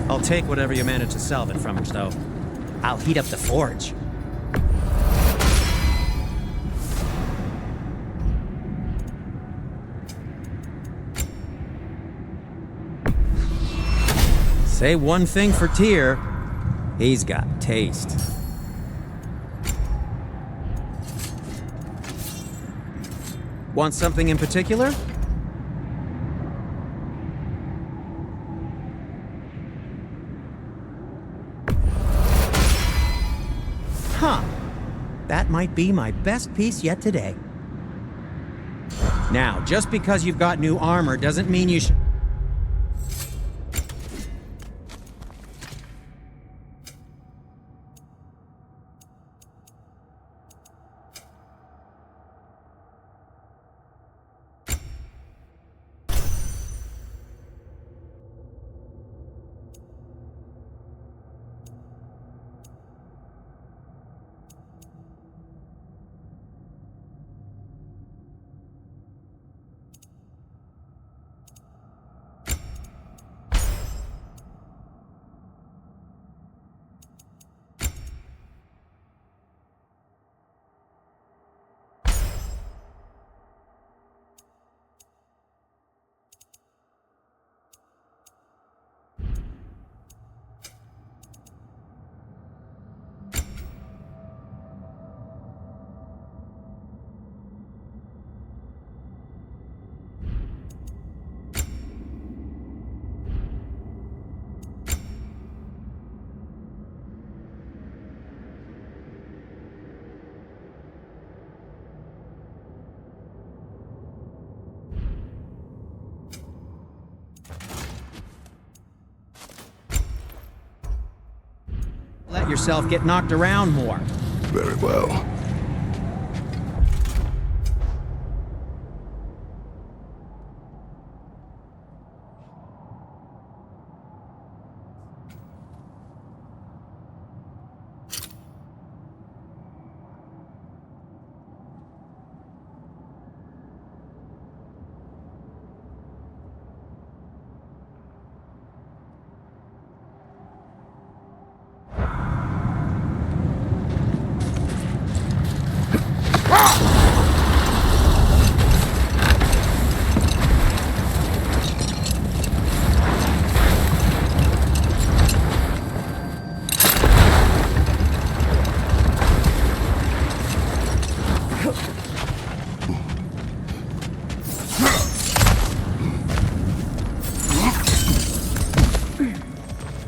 I'll take whatever you manage to salvage from it, though. I'll heat up the forge. Say one thing for Tyr, he's got taste. Want something in particular? Huh. That might be my best piece yet today. Now, just because you've got new armor doesn't mean you should... Let yourself get knocked around more. Very well.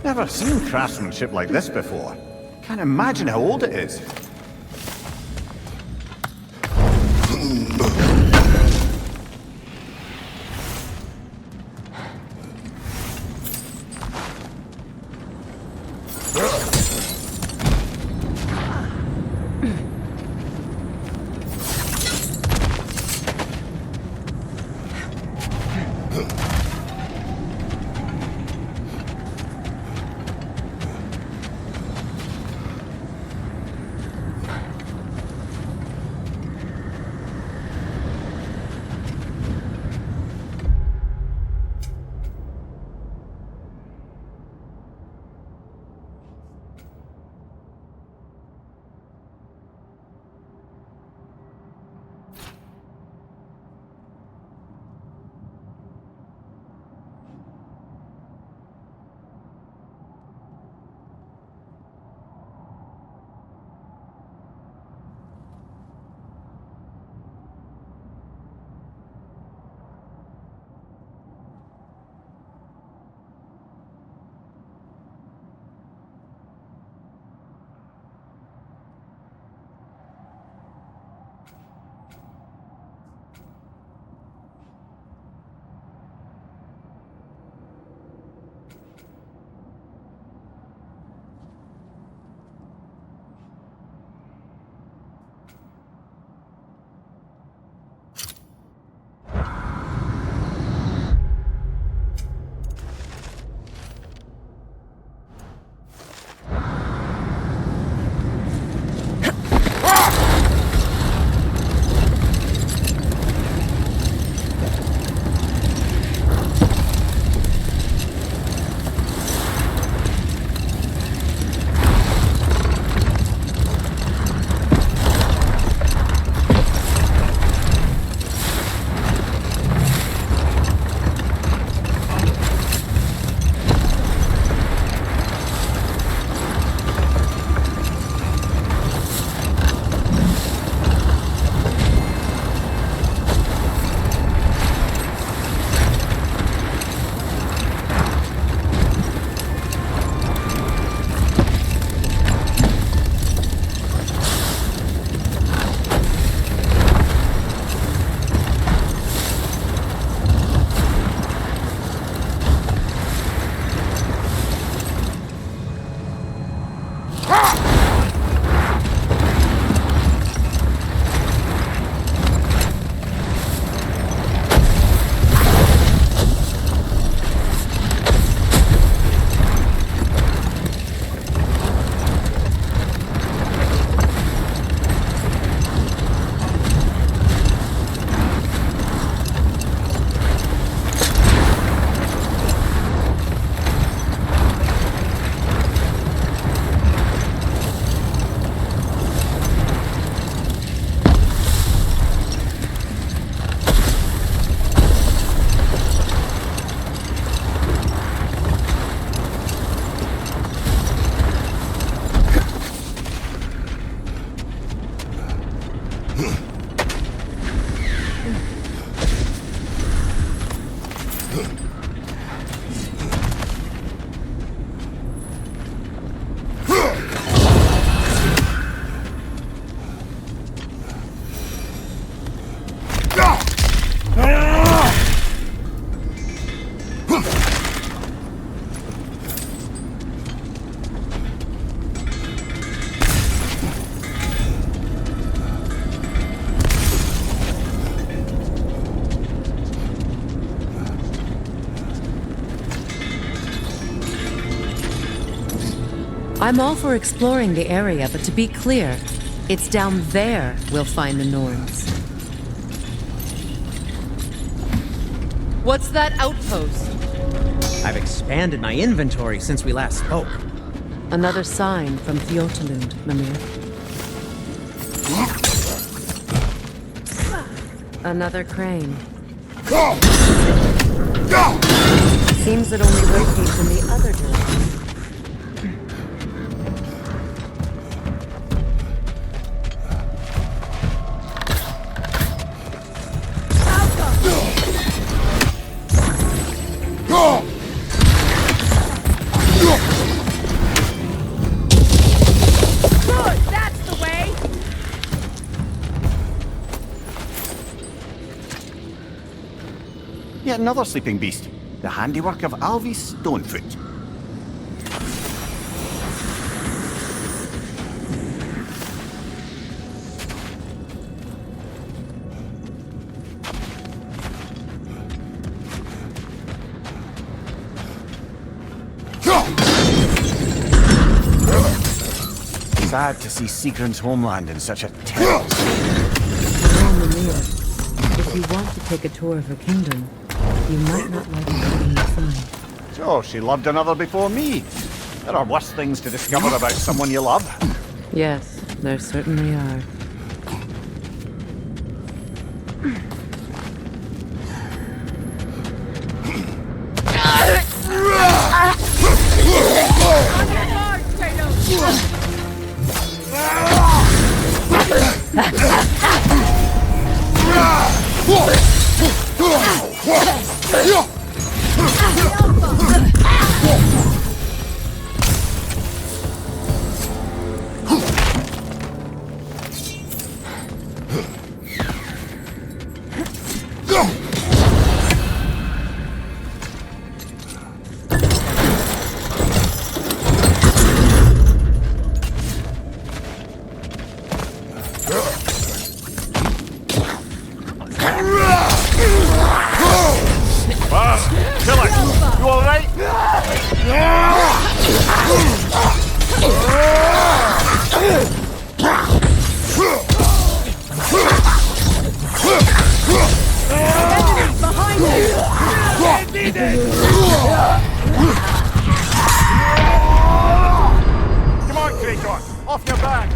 Never seen craftsmanship like this before. Can't imagine how old it is. I'm all for exploring the area, but to be clear, it's down there we'll find the Norns. What's that outpost? I've expanded my inventory since we last spoke. Another sign from Thjortalund, Mimir. Another crane. Seems it only rotates in the other direction. Yet another sleeping beast, the handiwork of Alvi Stonefoot. Sad to see Sigrun's homeland in such a terrible state. Well, Mimir, if you want to take a tour of her kingdom, you might not like having the sign. So, she loved another before me. There are worse things to discover about someone you love. Yes, there certainly are. Come on, Kratos! Off your back!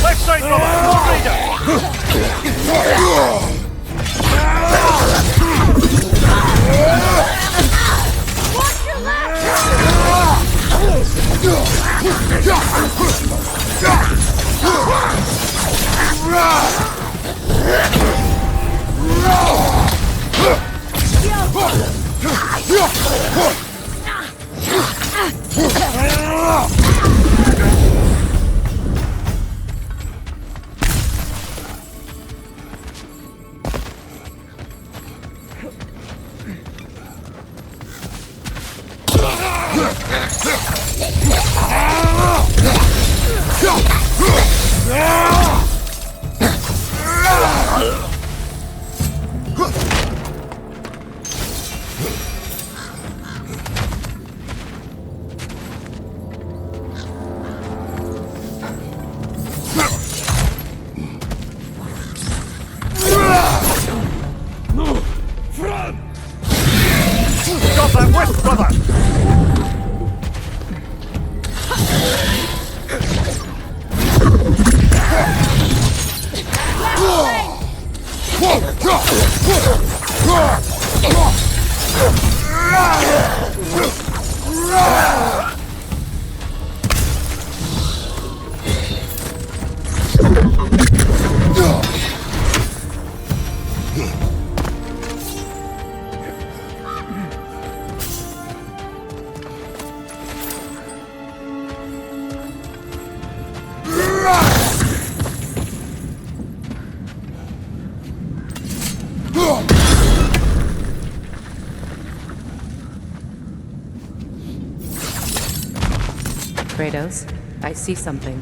Left side, brother! More Raider! Got that whisk, brother! Kratos, I see something.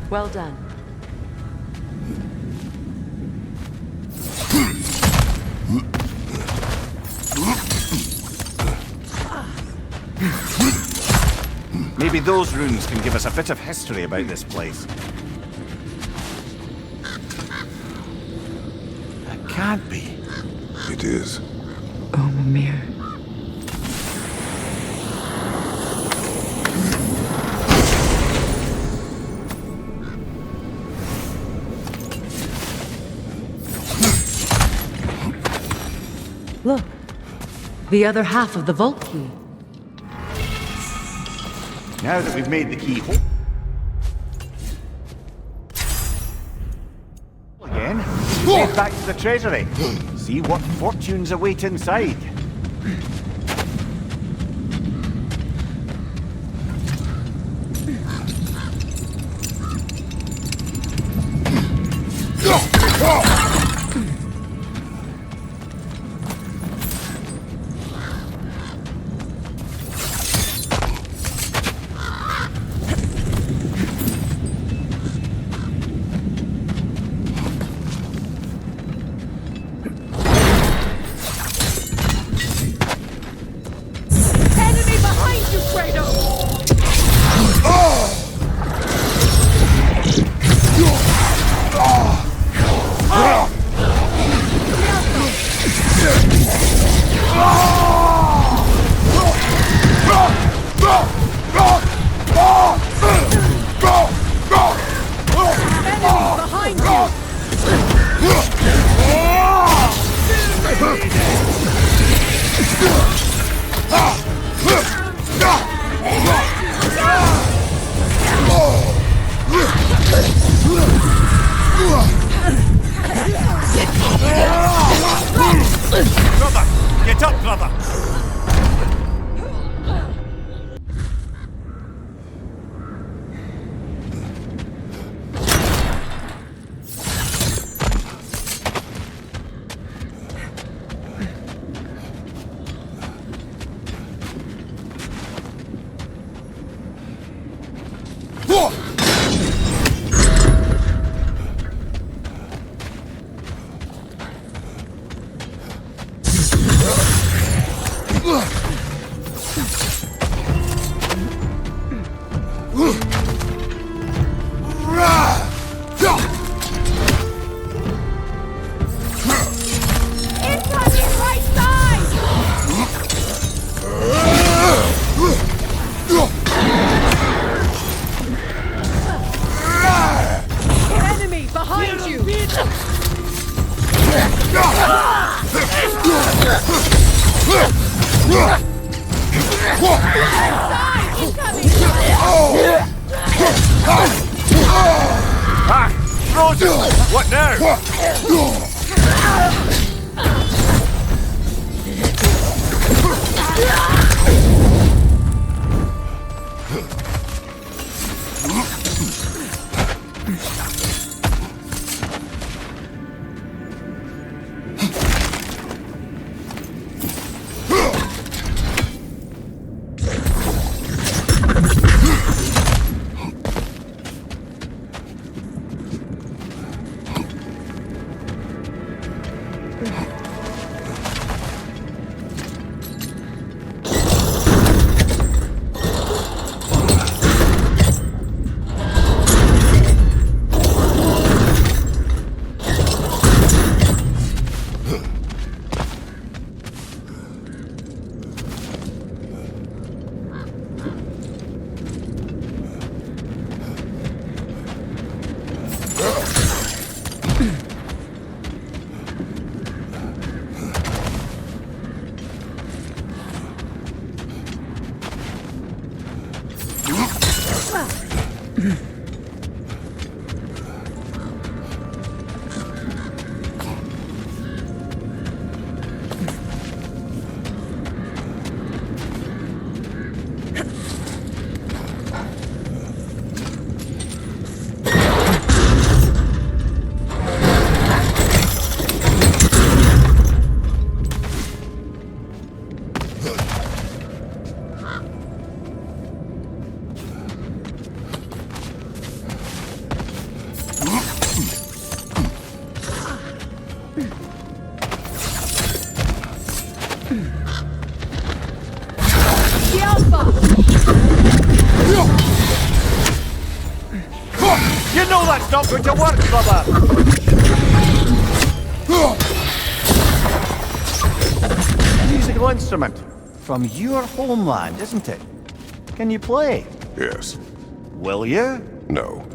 Well done. Maybe those runes can give us a bit of history about this place. That can't be. It is. Oh, Mimir. Look, the other half of the vault key. Now that we've made the key again, head back to the treasury. See what fortunes await inside. Enemy behind you, Kratos! Enemy behind you! Brother! Get up, brother! Ah! Frozen! What now? You know that's not going to work, brother! Musical instrument. From your homeland, isn't it? Can you play? Yes. Will you? No.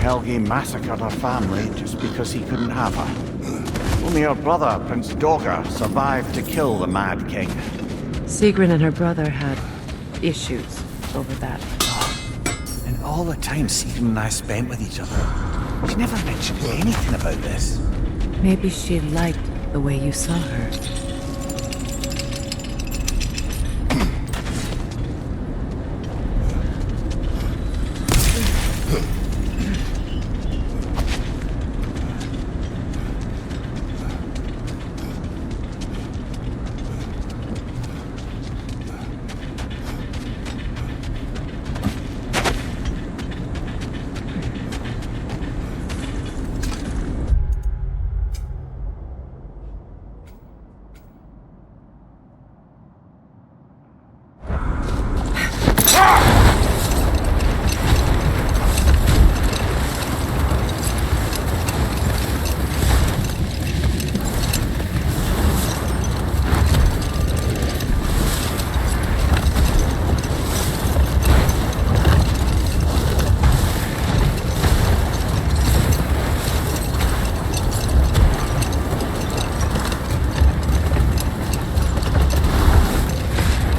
Helgi massacred her family just because he couldn't have her. Only her brother, Prince Dogger, survived to kill the Mad King. Sigrun and her brother had issues over that. And all the time Sigrun and I spent with each other, she never mentioned anything about this. Maybe she liked the way you saw her.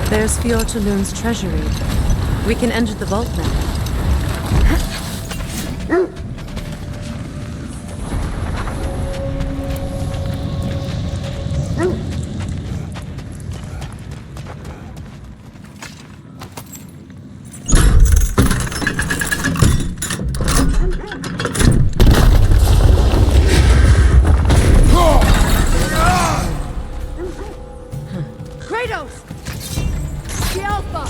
There's Fjortulun's treasury. We can enter the vault now. Kratos! The Alpha!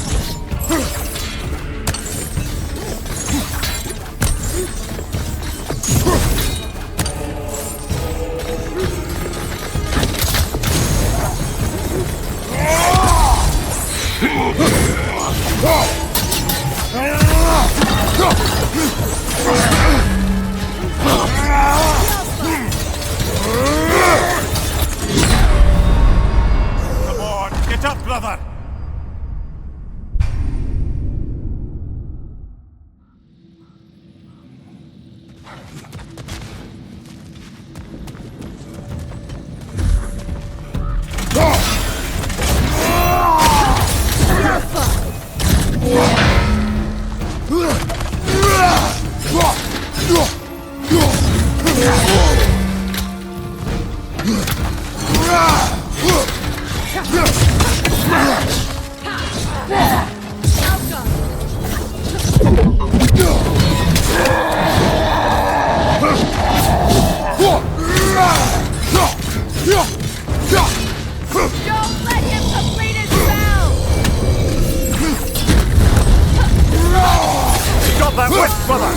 Come on, get up, brother! Don't let him complete his spell! Stop that witch, brother!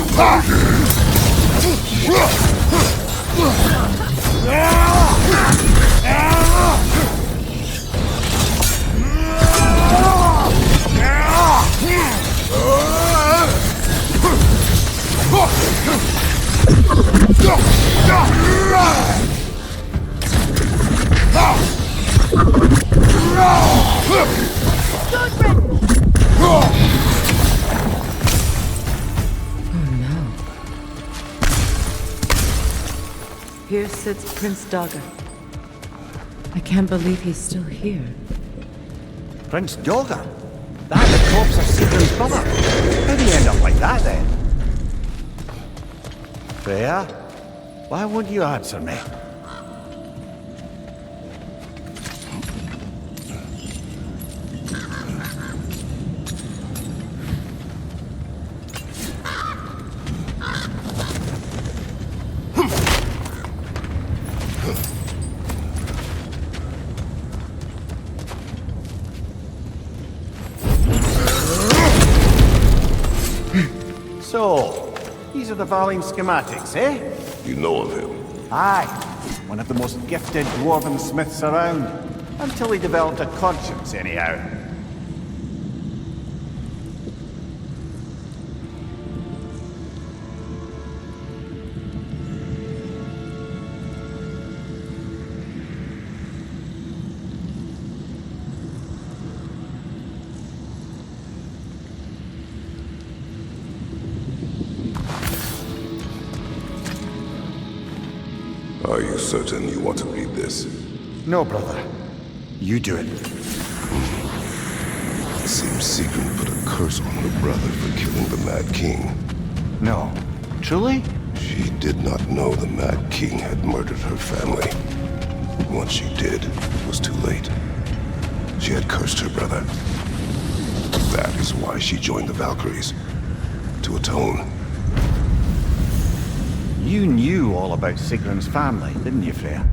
Here sits Prince Dogger. I can't believe he's still here. Prince Dogger? That's the corpse of Sigrun's brother. How do you end up like that, then? Freya? Why won't you answer me? So, these are the Valine schematics, eh? You know of him? Aye. One of the most gifted dwarven smiths around. Until he developed a conscience, anyhow. Are you certain you want to read this? No, brother. You do it. It seems Sigrun put a curse on her brother for killing the Mad King. No. Truly? She did not know the Mad King had murdered her family. Once she did, it was too late. She had cursed her brother. That is why she joined the Valkyries. To atone. You knew all about Sigrun's family, didn't you, Freya?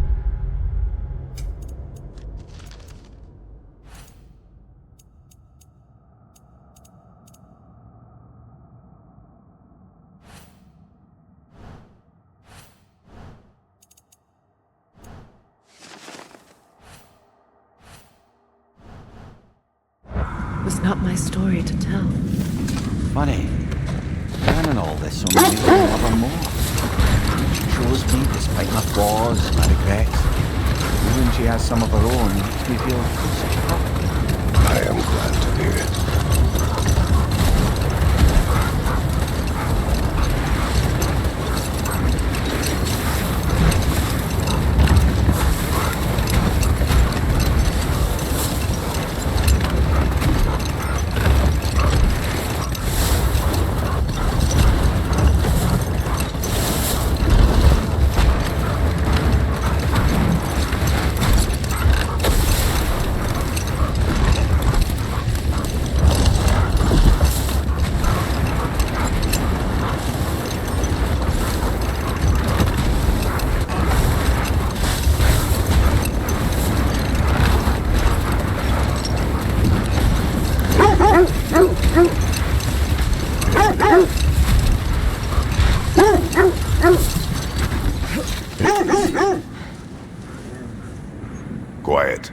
It was not my story to tell. Funny. Learning all this so many people love her more. She chose me despite my flaws, my regrets. Even when she has some of her own, it makes me feel such a help. I am glad to hear it. Quiet.